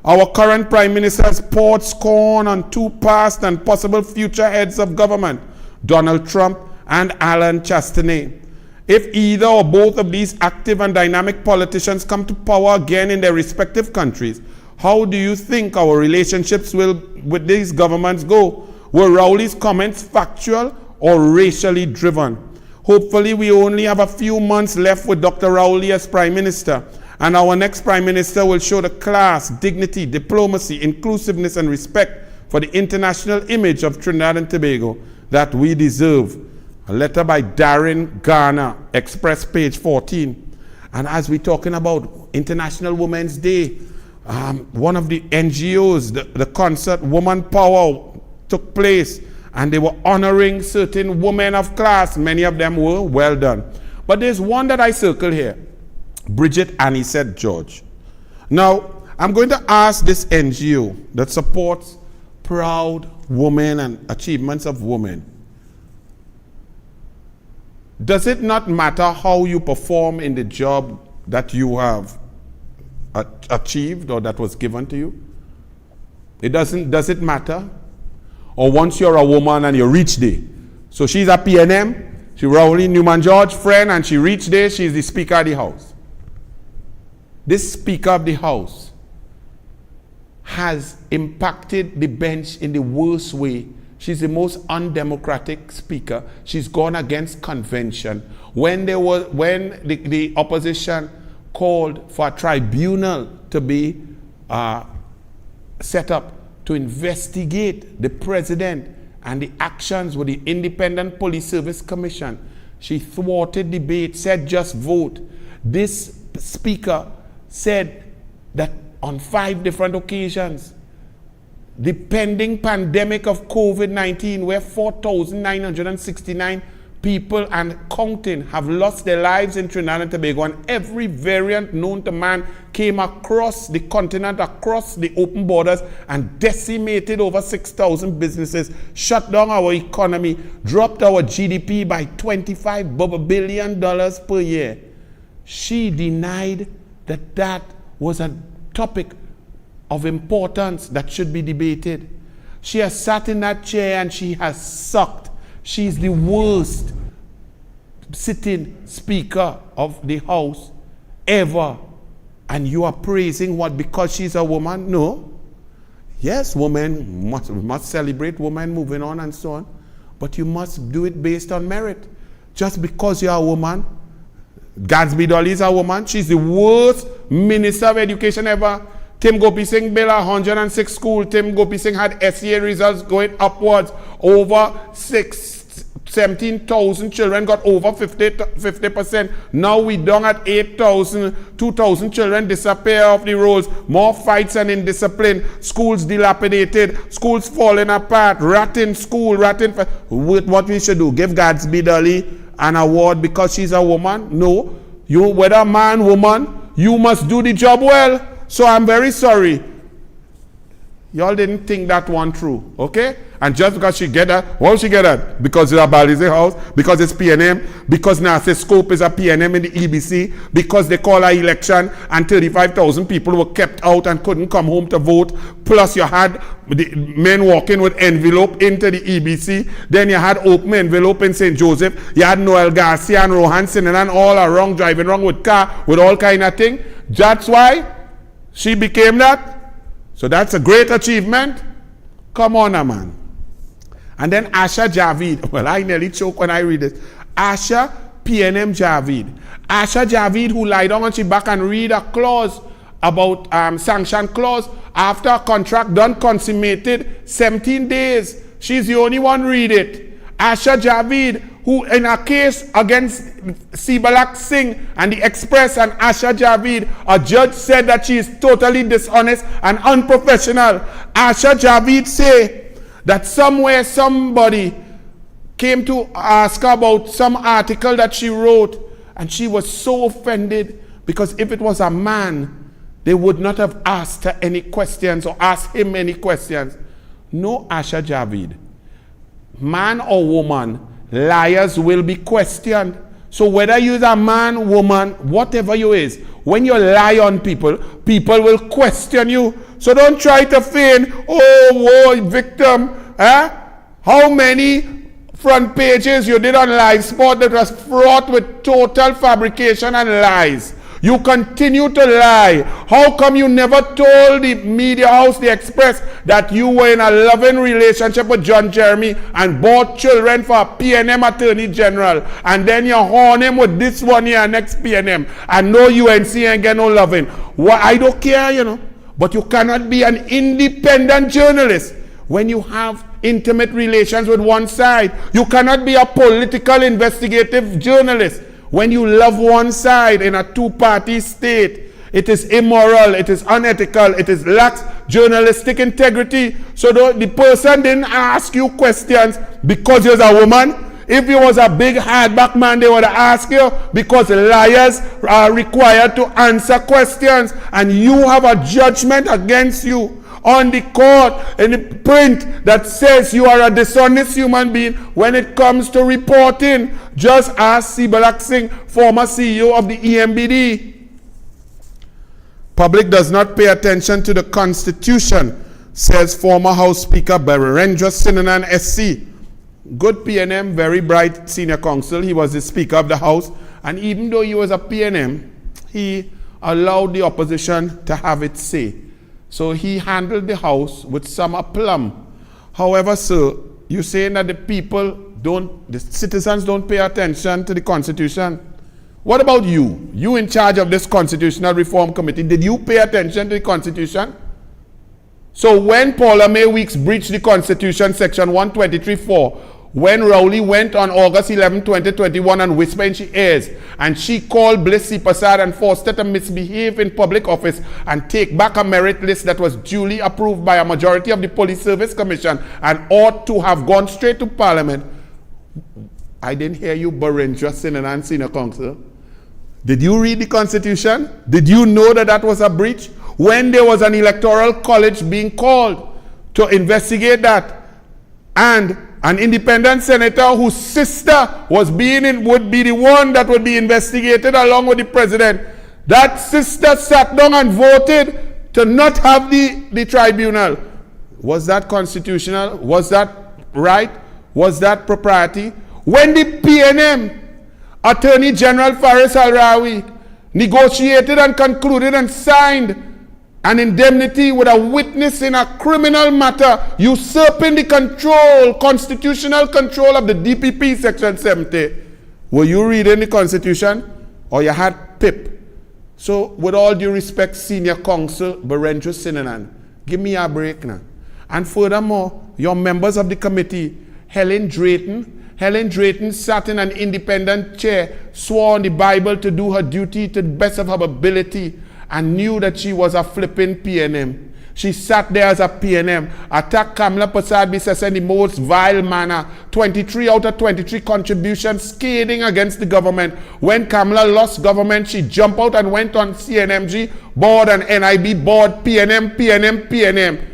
Our current Prime Minister has poured scorn on 2 past and possible future heads of government, Donald Trump and Alan Chastanet. If either or both of these active and dynamic politicians come to power again in their respective countries, how do you think our relationships with these governments go? Were Rowley's comments factual or racially driven? Hopefully we only have a few months left with Dr. Rowley as Prime Minister, and our next Prime Minister will show the class, dignity, diplomacy, inclusiveness, and respect for the international image of Trinidad and Tobago that we deserve. A letter by Darren Garner, Express, page 14. And as we're talking about International Women's Day, one of the NGOs, the concert Woman Power, took place, and they were honoring certain women of class. Many of them were well done. But there's one that I circle here, Bridget Anisette George. Now, I'm going to ask this NGO that supports proud women and achievements of women, does it not matter how you perform in the job that you have achieved or that was given to you? Does it matter? Or once you're a woman and you reach there. So she's a PNM, she Rowley Newman George friend, and she reached there, she's the Speaker of the House. This Speaker of the House has impacted the bench in the worst way. She's the most undemocratic speaker. She's gone against convention. When the opposition called for a tribunal to be set up to investigate the president and the actions with the Independent Police Service Commission, she thwarted debate, said just vote. This speaker said that on 5 different occasions, the pending pandemic of COVID-19, where 4,969 people and counting have lost their lives in Trinidad and Tobago, and every variant known to man came across the continent, across the open borders, and decimated over 6,000 businesses, shut down our economy, dropped our GDP by $25 billion per year. She denied that was a topic of importance that should be debated. She has sat in that chair and she has sucked. She's the worst sitting Speaker of the House ever. And you are praising what, because she's a woman? No. Yes, women must celebrate women moving on and so on. But you must do it based on merit. Just because you're a woman, Gadsby Dolly is a woman. She's the worst Minister of Education ever. Tim Gopi Singh built 106 schools. Tim Gopi Singh had SEA results going upwards. Over 17,000 children got over 50%. Now we down at 8,000. 2,000 children disappear off the rolls. More fights and indiscipline. Schools dilapidated. Schools falling apart. Ratting school. What we should do? Give Gadsby Dolly an award because she's a woman? No. You, whether man, woman, you must do the job well. So I'm very sorry. Y'all didn't think that one through, okay? And just because she get that, why she get that? Because it's a Balize house, because it's PNM, because Nancy Scope is a PNM in the EBC, because they call an election and 35,000 people were kept out and couldn't come home to vote, plus you had the men walking with envelope into the EBC, then you had open envelope in St. Joseph, you had Noel Garcia and Rohan Sinanan all around, driving around with car, with all kind of thing. That's why she became that. So that's a great achievement. Come on, man. And then Asha Javid. Well, I nearly choke when I read this. Asha PNM Javid. Asha Javid, who lied down on she back and read a clause about sanction clause after a contract done consummated 17 days. She's the only one read it. Asha Javid, who in a case against Sibalak Singh and the Express and Asha Javid, a judge said that she is totally dishonest and unprofessional. Asha Javid say that somewhere somebody came to ask her about some article that she wrote, and she was so offended because if it was a man, they would not have asked her any questions or asked him any questions. No, Asha Javid. Man or woman, liars will be questioned. So whether you're a man, woman, whatever you is, when you lie on people, people will question you. So don't try to feign, oh, whoa, victim. How many front pages you did on Live Sport that was fraught with total fabrication and lies? You continue to lie. How come you never told the media house, the Express, that you were in a loving relationship with John Jeremy and bought children for a PNM Attorney General, and then you horn him with this one here next PNM, and no UNC ain't get no loving? Well, I don't care, you know. But you cannot be an independent journalist when you have intimate relations with one side. You cannot be a political investigative journalist when you love one side in a two-party state. It is immoral, it is unethical, it is lacks journalistic integrity. So the person didn't ask you questions because you're a woman. If you was a big hardback man, they would ask you, because liars are required to answer questions, and you have a judgment against you on the court in the print that says you are a dishonest human being when it comes to reporting. Just ask Sibalak Singh, former CEO of the EMBD. Public does not pay attention to the Constitution, says former House Speaker Barendra Sinanan SC. Good PNM, very bright senior counsel. He was the Speaker of the House, and even though he was a PNM, he allowed the opposition to have its say. So he handled the House with some aplomb. However, sir, you're saying that the citizens don't pay attention to the Constitution. What about you? You in charge of this Constitutional Reform Committee. Did you pay attention to the Constitution? So when Paula May Weeks breached the Constitution, Section 123(4), when Rowley went on August 11, 2021 and whispered in she ears, and she called Bliss Prasad and forced her to misbehave in public office and take back a merit list that was duly approved by a majority of the Police Service Commission and ought to have gone straight to Parliament. I didn't hear you, Barendra Sinanan, Senior Counsel. Did you read the Constitution? Did you know that that was a breach? When there was an electoral college being called to investigate that, and an independent senator whose sister would be the one that would be investigated along with the president, that sister sat down and voted to not have the tribunal. Was that constitutional? Was that right? Was that propriety? When the PNM Attorney General Faris Al-Rawi negotiated and concluded and signed an indemnity with a witness in a criminal matter, usurping the constitutional control of the DPP Section 70. Were you reading the Constitution, or you had PIP? So, with all due respect, Senior Counsel Barendra Sinanan, give me a break now. And furthermore, your members of the committee, Helen Drayton sat in an independent chair, swore on the Bible to do her duty to the best of her ability, and knew that she was a flipping PNM. She sat there as a PNM, attacked Kamla Prasad in the most vile manner, 23 out of 23 contributions, scathing against the government. When Kamla lost government, she jumped out and went on CNMG board and NIB board, PNM.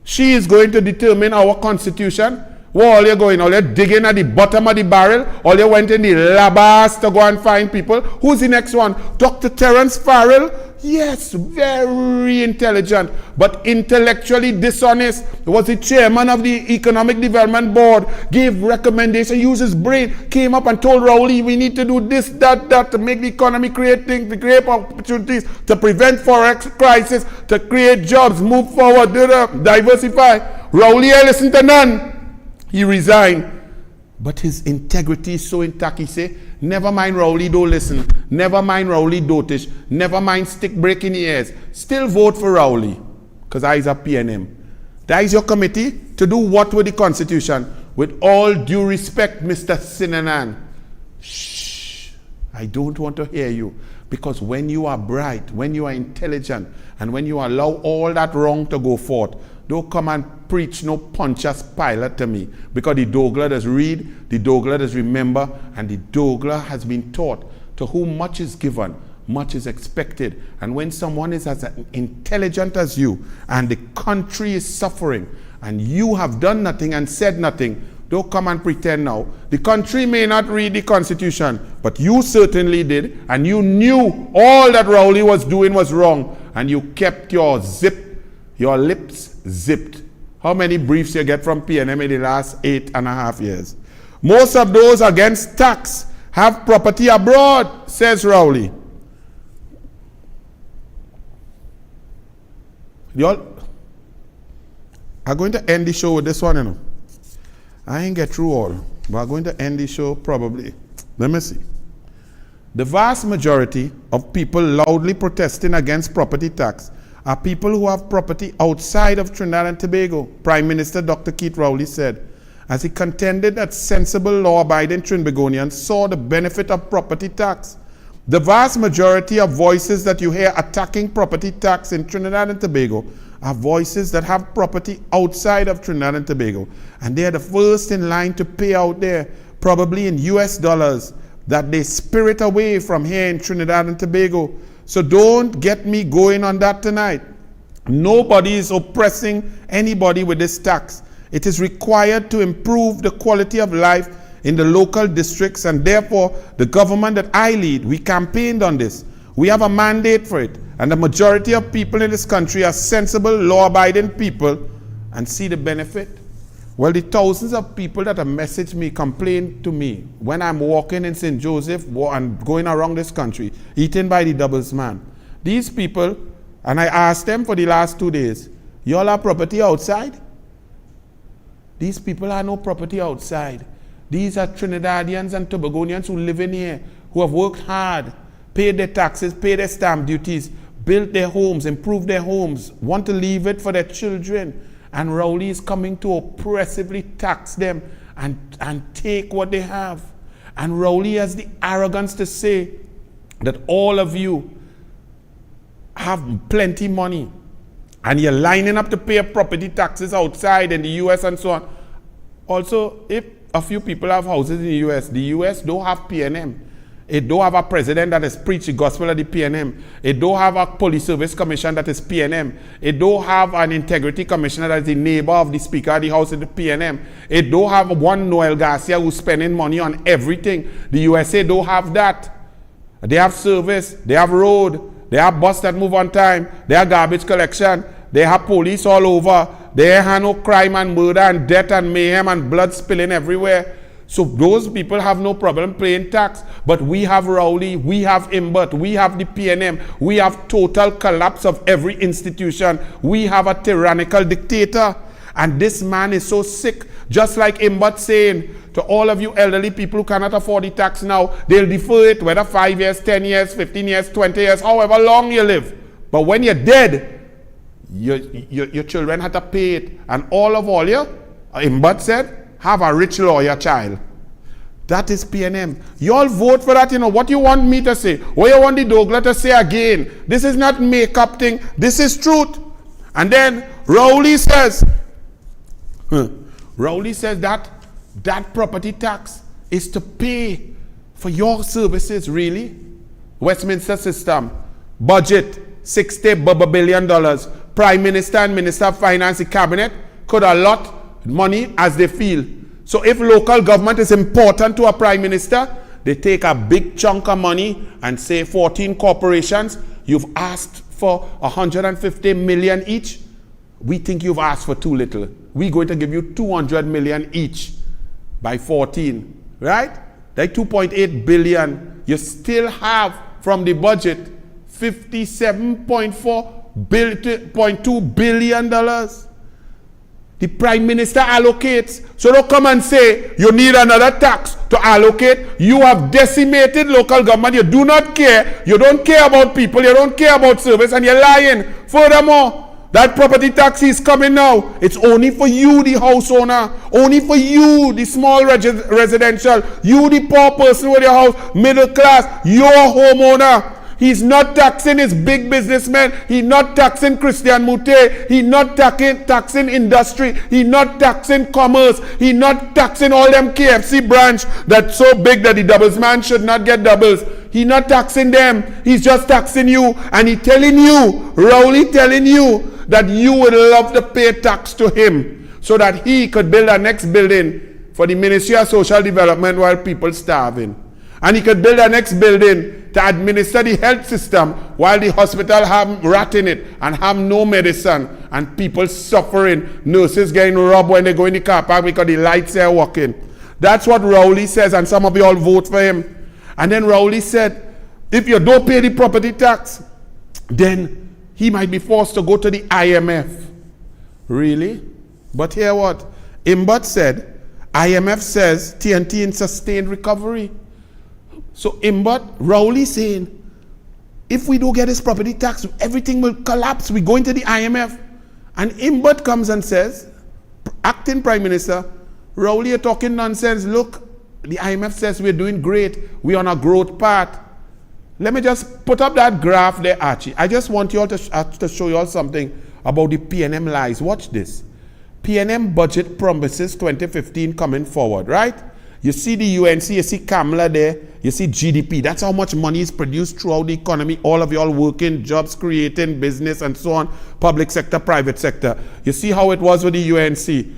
She is going to determine our constitution. Where all you going? All you digging at the bottom of the barrel? All you went in the labas to go and find people? Who's the next one? Dr. Terence Farrell? Yes, very intelligent, but intellectually dishonest. Was the chairman of the Economic Development Board, gave recommendation, used his brain, came up and told Rowley, we need to do this, that, to make the economy create things, to create opportunities, to prevent forex crisis, to create jobs, move forward, diversify. Rowley, I listen to none. He resigned. But his integrity is so intact. He say, never mind Rowley, don't listen. Never mind Rowley, dotish. Never mind stick break in the ears. Still vote for Rowley. Because I is a PNM. That is your committee to do what with the Constitution? With all due respect, Mr. Sinanan. Shh. I don't want to hear you. Because when you are bright, when you are intelligent, and when you allow all that wrong to go forth, don't come and preach no Pontius Pilate to me. Because the douglAR does read, the douglAR does remember, and the douglAR has been taught, to whom much is given, much is expected. And when someone is as intelligent as you, and the country is suffering, and you have done nothing and said nothing, don't come and pretend now. The country may not read the Constitution, but you certainly did, and you knew all that Rowley was doing was wrong, and you kept your lips zipped. How many briefs you get from PNM in the last 8.5 years? Most of those against tax have property abroad, says Rowley. Y'all are going to end the show with this one, you know. I ain't get through all, but I'm going to end the show probably. Let me see. The vast majority of people loudly protesting against property tax are people who have property outside of Trinidad and Tobago, Prime Minister Dr. Keith Rowley said, as he contended that sensible, law-abiding Trinbagonians saw the benefit of property tax. The vast majority of voices that you hear attacking property tax in Trinidad and Tobago are voices that have property outside of Trinidad and Tobago, and they are the first in line to pay out there, probably in US dollars, that they spirit away from here in Trinidad and Tobago. So don't get me going on that tonight. Nobody is oppressing anybody with this tax. It is required to improve the quality of life in the local districts, and therefore the government that I lead, we campaigned on this. We have a mandate for it, and the majority of people in this country are sensible, law-abiding people and see the benefit. Well, the thousands of people that have messaged me, complain to me when I'm walking in St. Joseph and going around this country, eaten by the doubles man. These people, and I asked them for the last 2 days, y'all have property outside? These people have no property outside. These are Trinidadians and Tobagonians who live in here, who have worked hard, paid their taxes, paid their stamp duties, built their homes, improved their homes, want to leave it for their children. And Rowley is coming to oppressively tax them and take what they have. And Rowley has the arrogance to say that all of you have plenty money and you're lining up to pay property taxes outside in the US and so on. Also, if a few people have houses in the US don't have PNM. It don't have a president that has preached the gospel of the PNM. It don't have a police service commission that is PNM. It don't have an integrity commissioner that is the neighbor of the speaker of the house in the PNM. It don't have one Noel Garcia who's spending money on everything. The USA don't have that. They have service, they have road, they have bus that move on time, they have garbage collection, they have police all over, they have no crime and murder and death and mayhem and blood spilling everywhere. So those people have no problem paying tax. But we have Rowley, we have Imbert, we have the PNM, we have total collapse of every institution. We have a tyrannical dictator. And this man is so sick, just like Imbert saying to all of you elderly people who cannot afford the tax now, they'll defer it, whether 5 years, 10 years, 15 years, 20 years, however long you live. But when you're dead, your children have to pay it. And all you, Imbert said, have a rich lawyer child. That is PNM. You all vote for that, you know. What you want me to say? What you want the douglAR to say again? This is not make-up thing. This is truth. And then Rowley says, that property tax is to pay for your services, really? Westminster system, budget, $60 billion. Prime Minister and Minister of Finance, the cabinet, could allot money as they feel. So if local government is important to a prime minister, they take a big chunk of money and say 14 corporations, you've asked for 150 million each. We think you've asked for too little. We're going to give you 200 million each by 14, right? Like 2.8 billion. You still have from the budget $57.2 billion. The Prime Minister allocates. So don't come and say you need another tax to allocate. You have decimated local government. You do not care. You don't care about people. You don't care about service, and you're lying. Furthermore, that property tax is coming now. It's only for you, the house owner. Only for you, the small residential. You, the poor person with your house, middle class, your homeowner. He's not taxing his big businessmen. He's not taxing Christian Mute. He's not taxing industry. He's not taxing commerce. He's not taxing all them KFC branch that's so big that the doubles man should not get doubles. He's not taxing them. He's just taxing you. And he's telling you, Rowley telling you, that you would love to pay tax to him so that he could build a next building for the Ministry of Social Development while people starving. And he could build a next building to administer the health system while the hospital have rat in it and have no medicine and people suffering, nurses getting robbed when they go in the car park because the lights are working. That's what Rowley says, and some of you all vote for him. And then Rowley said, if you don't pay the property tax, then he might be forced to go to the IMF. Really? But hear what? Imbot said, IMF says TNT in sustained recovery. So Imbot, Rowley saying, if we don't get this property tax, everything will collapse. We go into the IMF. And Imbot comes and says, acting Prime Minister, Rowley, you're talking nonsense. Look, the IMF says we're doing great. We're on a growth path. Let me just put up that graph there, Archie. I just want you all to show you all something about the PNM lies. Watch this. PNM budget promises 2015 coming forward, right? You see the UNC, you see Kamala there, you see GDP. That's how much money is produced throughout the economy. All of you all working, jobs creating, business and so on. Public sector, private sector. You see how it was with the UNC.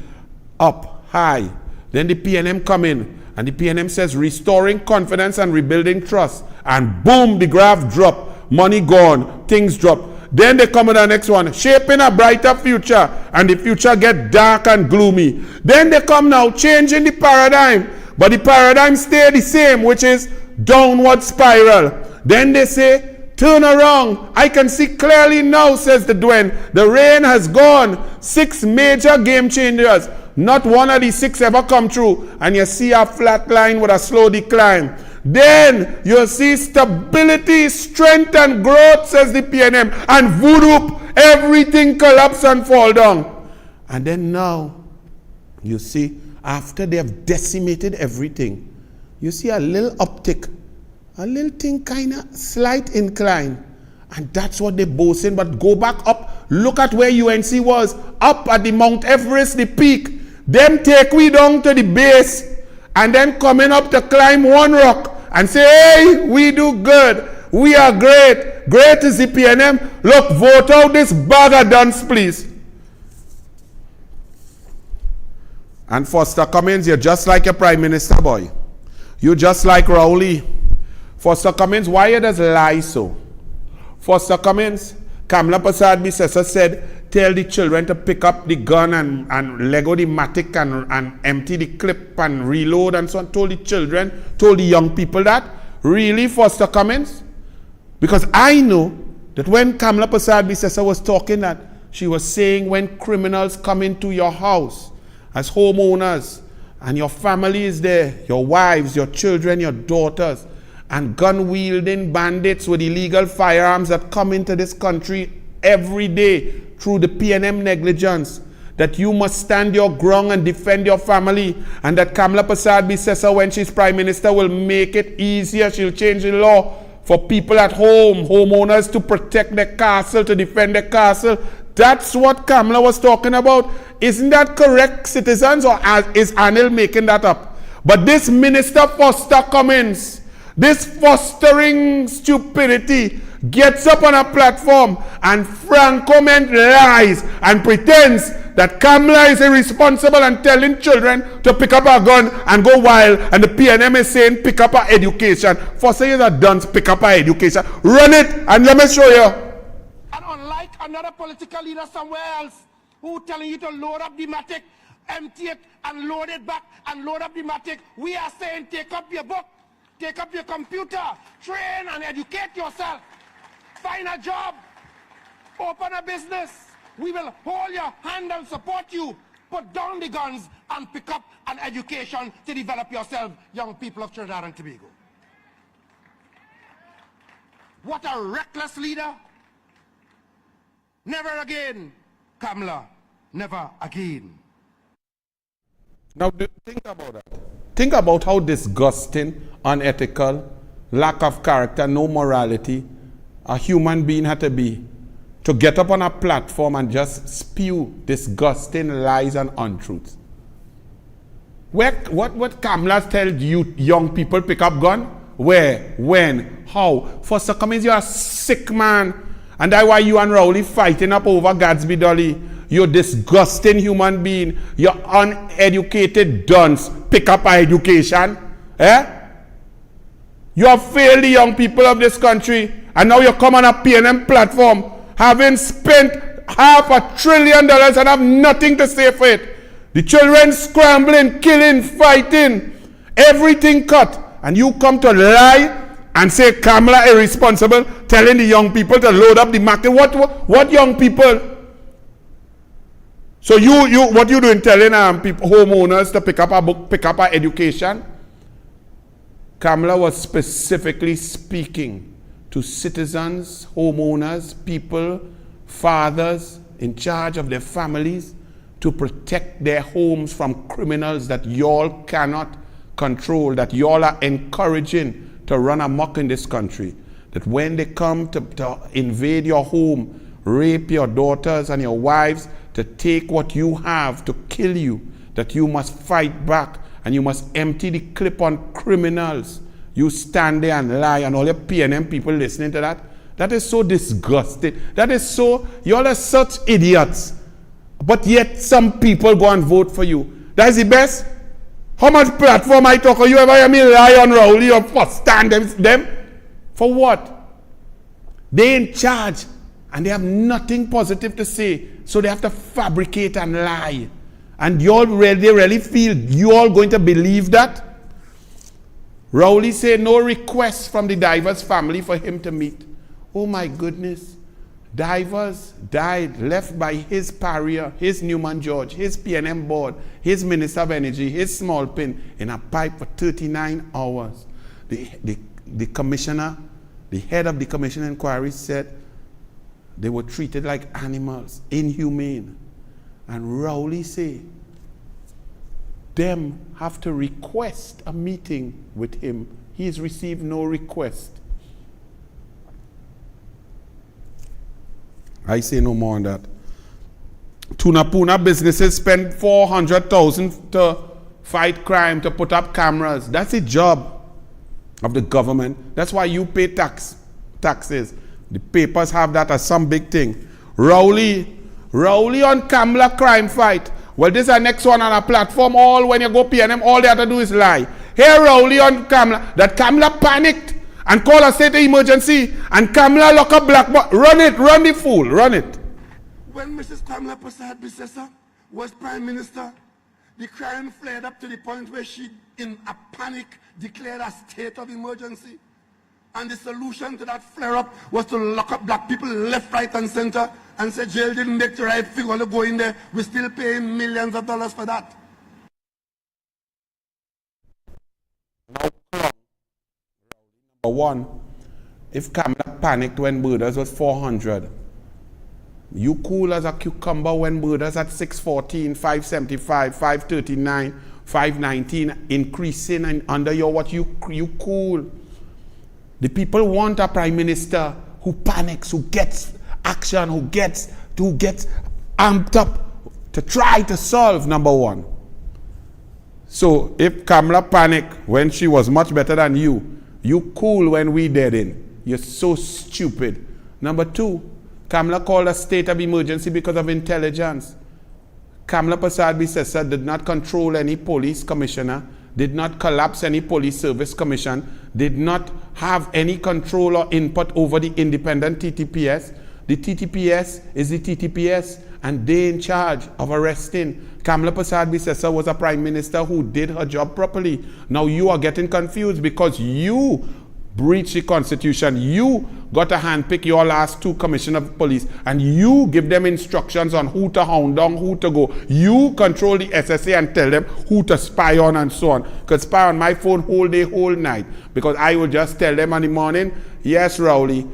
Up, high. Then the PNM come in. And the PNM says restoring confidence and rebuilding trust. And boom, the graph drop. Money gone. Things drop. Then they come with the next one. Shaping a brighter future. And the future get dark and gloomy. Then they come now changing the paradigm. But the paradigm stay the same, which is downward spiral. Then they say, turn around. I can see clearly now, says the Dwen. The rain has gone. 6 major game changers. Not one of the 6 ever come true. And you see a flat line with a slow decline. Then you'll see stability, strength, and growth, says the PNM. And voodoo, everything collapse and fall down. And then now, you see, after they have decimated everything, you see a little uptick. A little thing kind of slight incline. And that's what they're boasting. But go back up. Look at where UNC was. Up at the Mount Everest, the peak. Them take we down to the base. And then coming up to climb one rock. And say, hey, we do good. We are great. Great is the PNM. Look, vote out this bag of dunce, please. And Foster Cummings, you're just like a Prime Minister, boy. You're just like Rowley. Foster Cummings, why you does lie so? Foster Cummings, Kamla Prasad Bisesa said, tell the children to pick up the gun and Lego the matic and empty the clip and reload and so on. Told the children, told the young people that. Really, Foster Cummings? Because I know that when Kamla Prasad Bisesa was talking that, she was saying when criminals come into your house as homeowners and your family is there, your wives, your children, your daughters, and gun-wielding bandits with illegal firearms that come into this country every day through the PNM negligence, that you must stand your ground and defend your family, and that Kamla Prasad Bisesa, when she's Prime Minister, will make it easier. She'll change the law for people at home, homeowners, to protect their castle, to defend their castle. That's what Kamla was talking about. Isn't that correct, citizens, or is Anil making that up? But this Minister Foster Cummings, this fostering stupidity, gets up on a platform and Franco-ment lies and pretends that Kamla is irresponsible and telling children to pick up a gun and go wild, and the PNM is saying pick up our education. Foster is a dunce, pick up our education. Run it and let me show you.
And unlike another political leader somewhere else who telling you to load up the matic, empty it and load it back and load up the matic, we are saying take up your book, take up your computer, train and educate yourself, find a job, open a business. We will hold your hand and support you. Put down the guns and pick up an education to develop yourself, young people of Trinidad and Tobago. What a reckless leader. Never again, Kamala, never again.
Now think about that. Think about how disgusting, unethical, lack of character, no morality a human being had to be to get up on a platform and just spew disgusting lies and untruths. What Kamala tells you young people pick up gun? Where? When? How? For Succumbs, you're a sick man. And that's why you and Rowley fighting up over Gadsby Dolly. You're a disgusting human being. You're uneducated dunce. Pick up our education. You have failed the young people of this country. And now you come on a PNM platform having spent $500 billion and have nothing to say for it. The children scrambling, killing, fighting. Everything cut. And you come to lie and say Kamala irresponsible, telling the young people to load up the market. What young people? So what you doing telling people, homeowners to pick up a book, pick up a education? Kamala was specifically speaking to citizens, homeowners, people, fathers in charge of their families to protect their homes from criminals that y'all cannot control, that y'all are encouraging to run amok in this country. That when they come to invade your home, rape your daughters and your wives, to take what you have, to kill you, that you must fight back and you must empty the clip on criminals. You stand there and lie, and all your PNM people listening to that. That is so disgusting. That is so, y'all are such idiots. But yet some people go and vote for you. That's the best. How much platform I talk? You ever hear me lie on Rowley or for stand them? For what? They in charge and they have nothing positive to say. So they have to fabricate and lie. And y'all really feel you all going to believe that? Rowley said no request from the diver's family for him to meet. Oh my goodness. Divers died, left by his pariah, his Newman George, his PNM board, his Minister of Energy, his small pin in a pipe for 39 hours. The commissioner, the head of the commission inquiry said they were treated like animals, inhumane. And Rowley said, them have to request a meeting with him. He has received no request. I say no more on that. Tunapuna businesses spend $400,000 to fight crime, to put up cameras. That's the job of the government. That's why you pay taxes. The papers have that as some big thing. Rowley on Kamala crime fight. Well, this is our next one on a platform. All when you go PNM, all they have to do is lie. Here Rowley on Kamala, that Kamala panicked and call a state of emergency, and Kamala lock up black box. Run the fool, run it.
When Mrs. Kamala Prasad Bisesa was Prime Minister, the crime flared up to the point where she, in a panic, declared a state of emergency. And the solution to that flare-up was to lock up black people left, right, and center, and say jail didn't make the right figure to go in there. We're still paying millions of dollars for that.
Number one, if Kamala panicked when murders was 400, you cool as a cucumber when murders at 614, 575, 539, 519, increasing, and under your what you cool. The people want a prime minister who panics, who gets action, who gets amped up to try to solve, number one. So if Kamala panicked when she was much better than you cool when we dead in. You're so stupid. Number two, Kamala called a state of emergency because of intelligence. Kamala Prasad Bisesa did not control any police commissioner, did not collapse any police service commission, did not have any control or input over the independent TTPS. The TTPS is the TTPS, and they in charge of arresting. Kamala Prasad Bisesa was a prime minister who did her job properly. Now you are getting confused because you breach the Constitution. You got to handpick your last 2 commissioners of police and you give them instructions on who to hound down, who to go. You control the SSA and tell them who to spy on and so on. Could spy on my phone whole day, whole night. Because I will just tell them in the morning, yes, Rowley,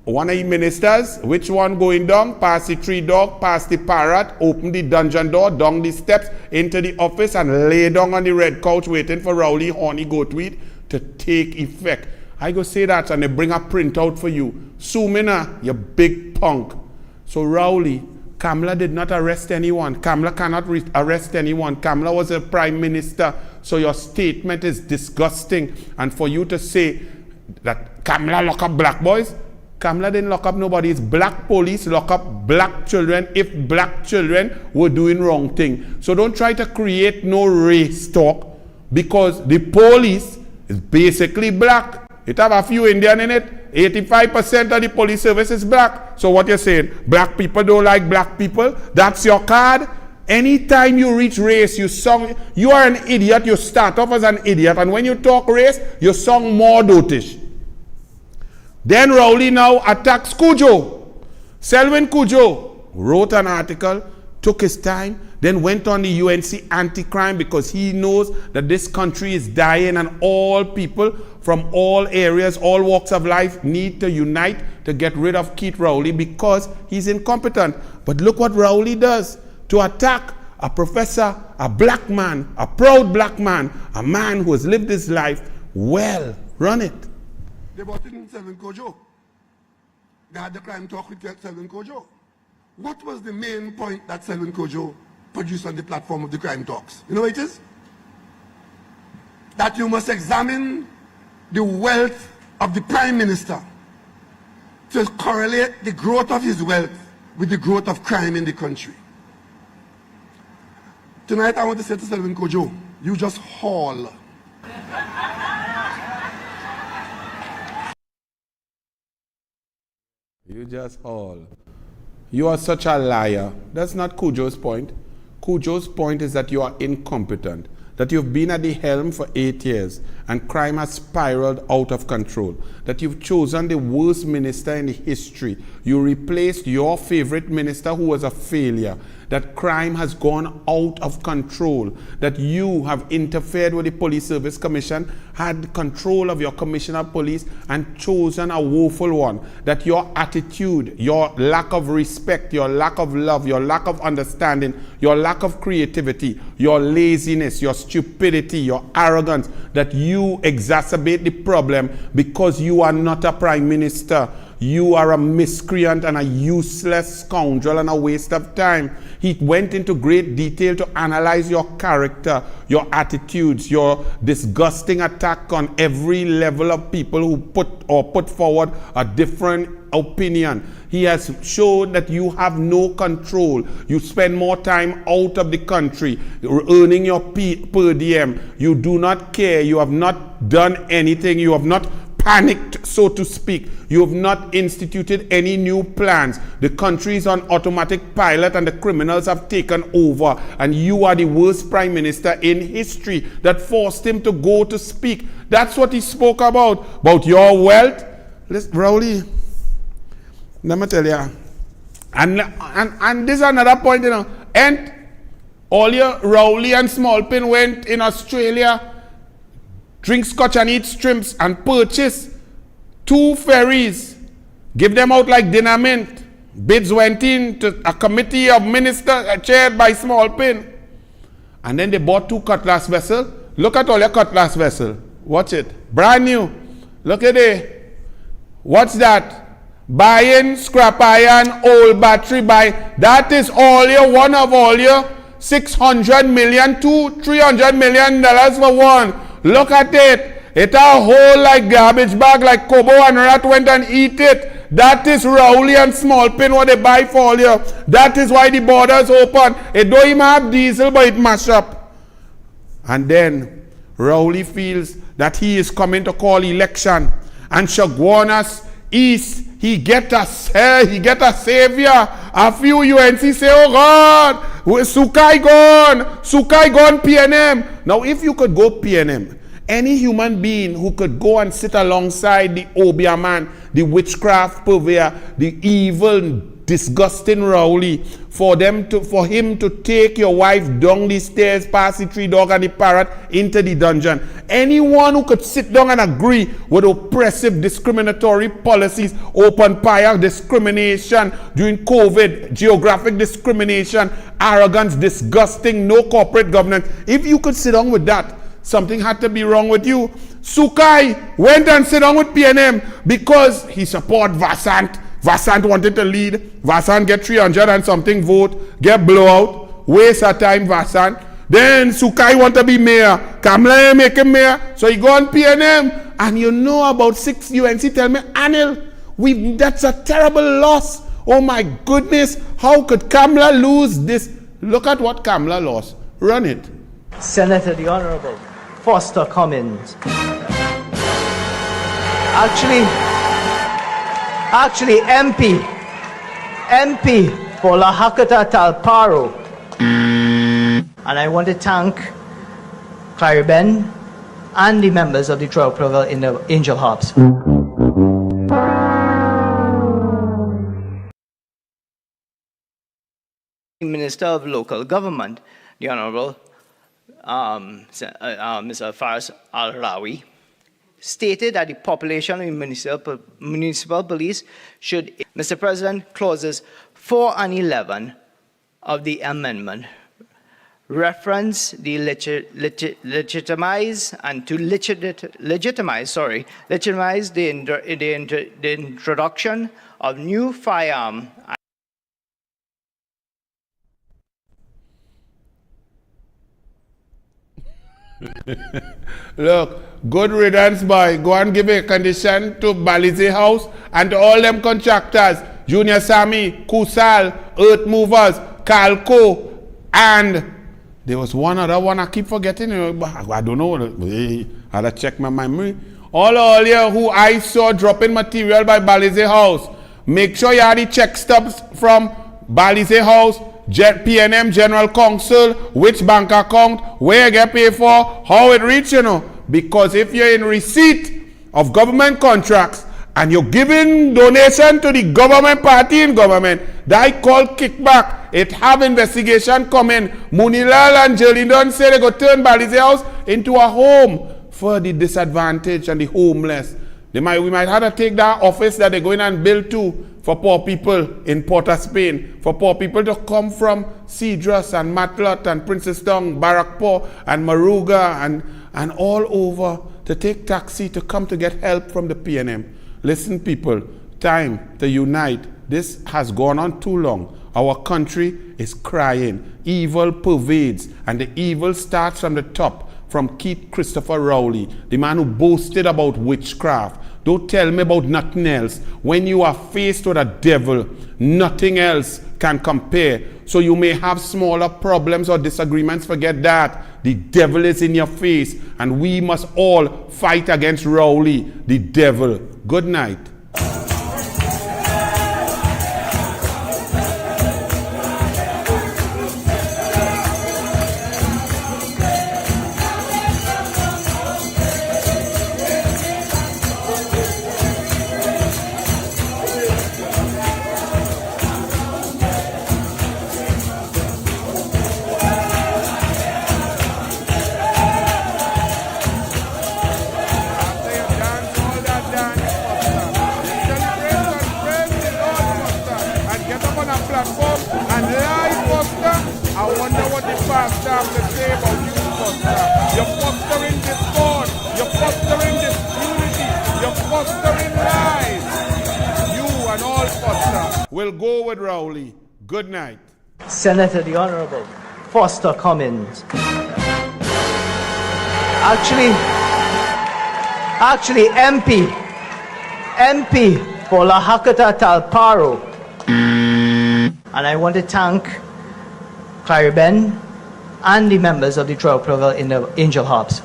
one of the ministers, which one going down, past the 3 dog, past the parrot, open the dungeon door, down the steps, into the office and lay down on the red couch waiting for Rowley horny goatweed to take effect. I go say that and they bring a printout for you. Sumina, you big punk. So Rowley, Kamala did not arrest anyone. Kamala cannot arrest anyone. Kamala was a prime minister. So your statement is disgusting. And for you to say that Kamala lock up black boys, Kamala didn't lock up nobody. It's black police lock up black children if black children were doing wrong thing. So don't try to create no race talk because the police is basically black. It have a few Indian in it. 85% of the police service is black. So what you're saying, black people don't like black people? That's your card? Anytime you reach race, you are an idiot. You start off as an idiot. And when you talk race, you sound more dotish. Then Rowley now attacks Cujo. Selwyn Cujo wrote an article, took his time, then went on the UNC anti-crime because he knows that this country is dying and all people from all areas, all walks of life need to unite to get rid of Keith Rowley because he's incompetent. But look what Rowley does to attack a professor, a black man, a proud black man, a man who has lived his life well. Run it.
They brought in Selwyn Kojo. They had the crime talk with Selwyn Kojo. What was the main point that Selwyn Kojo produced on the platform of the crime talks? You know what it is? That you must examine the wealth of the prime minister to correlate the growth of his wealth with the growth of crime in the country. Tonight I want to say to Selwyn Kojo, you just haul.
You just all. You are such a liar. That's not Cujo's point. Cujo's point is that you are incompetent, that you've been at the helm for 8 years and crime has spiraled out of control, that you've chosen the worst minister in the history. You replaced your favorite minister who was a failure, that crime has gone out of control, that you have interfered with the Police Service Commission, had control of your Commissioner of Police and chosen a woeful one, that your attitude, your lack of respect, your lack of love, your lack of understanding, your lack of creativity, your laziness, your stupidity, your arrogance, that you exacerbate the problem because you are not a prime minister. You are a miscreant and a useless scoundrel and a waste of time. He went into great detail to analyze your character, your attitudes, your disgusting attack on every level of people who put forward a different opinion. He has shown that you have no control. You spend more time out of the country, earning your per diem. You do not care. You have not done anything. You have not panicked, so to speak. You have not instituted any new plans. The country is on automatic pilot and the criminals have taken over. And you are the worst prime minister in history that forced him to go to speak. That's what he spoke about your wealth. Listen, Rowley, let me tell you. And this is another point, you know. And all your Rowley and Smallpin went in Australia, drink scotch and eat shrimps and purchase 2 ferries, give them out like dinner mint. Bids went in to a committee of ministers chaired by Smallpin. And then they bought 2 cutlass vessels. Look at all your cutlass vessels. Watch it. Brand new. Look at it. What's that? Buying scrap iron, old battery buy. That is all your, one of all your 600 million to $300 million for one. Look at it. It a whole like garbage bag, like Kobo and Rat went and eat it. That is Rowley and Smallpin what they buy for all you. That is why the borders open. It don't even have diesel, but it mash up. And then Rowley feels that he is coming to call election. And Shagwanas East, he get a savior. A few UNC say, oh God, Sukai gone PNM. Now if you could go PNM Any human being who could go and sit alongside the Obia man, the witchcraft purveyor, the evil, disgusting Rowley, for him to take your wife down the stairs, past the tree dog and the parrot into the dungeon. Anyone who could sit down and agree with oppressive, discriminatory policies, open fire discrimination during COVID, geographic discrimination, arrogance, disgusting, no corporate governance. If you could sit down with that, something had to be wrong with you. Sukai went and sit down with PNM because he support Vasant. Vasant wanted to lead. Vasant get 300 and something vote, get blowout, waste of time Vasant. Then Sukai want to be mayor. Kamla make him mayor. So he go on PNM. And you know about 6 UNC tell me, Anil, that's a terrible loss. Oh my goodness, how could Kamla lose this? Look at what Kamla lost. Run it.
Senator the Honorable Foster Cummins. Actually, MP for La Hakata Talparo. And I want to thank Claribel and the members of the Trial Provincial in the Angel Harps. Minister of Local Government, the Honorable Mr. Faris Al-Rawi, stated that the population of municipal police should, Mr. President, clauses 4 and 11 of the amendment reference the legitimize the introduction of new firearm.
Look, good riddance, boy. Go and give a condition to Balize House and to all them contractors, Junior Sammy, Kusal, Earth Movers, Calco, and there was one other one I keep forgetting. I don't know. I had to check my memory. All earlier who I saw dropping material by Balize House, make sure you have the check stubs from Balize House, PNM General Council, which bank account, where you get paid for, how it reach, Because if you're in receipt of government contracts and you're giving donation to the government party in government, that called kickback. It have investigation coming. Munilal and Jolindon say they go turn Balize House into a home for the disadvantaged and the homeless. We might have to take that office that they're going and build to for poor people in Port of Spain, for poor people to come from Cedros and Matlat and Princestown, Barrackpore and Maruga and all over to take taxi to come to get help from the PNM. Listen, people, time to unite. This has gone on too long. Our country is crying. Evil pervades, and the evil starts from the top, from Keith Christopher Rowley, the man who boasted about witchcraft. Don't tell me about nothing else. When you are faced with a devil, nothing else can compare. So you may have smaller problems or disagreements, forget that. The devil is in your face, and we must all fight against Rowley, the devil. Good night. We'll go with Rowley. Good night.
Senator the Honorable Foster Cummins. Actually, MP for La Hakata Talparo. And I want to thank Claribel and the members of the Trial Provincial in the Angel Harps.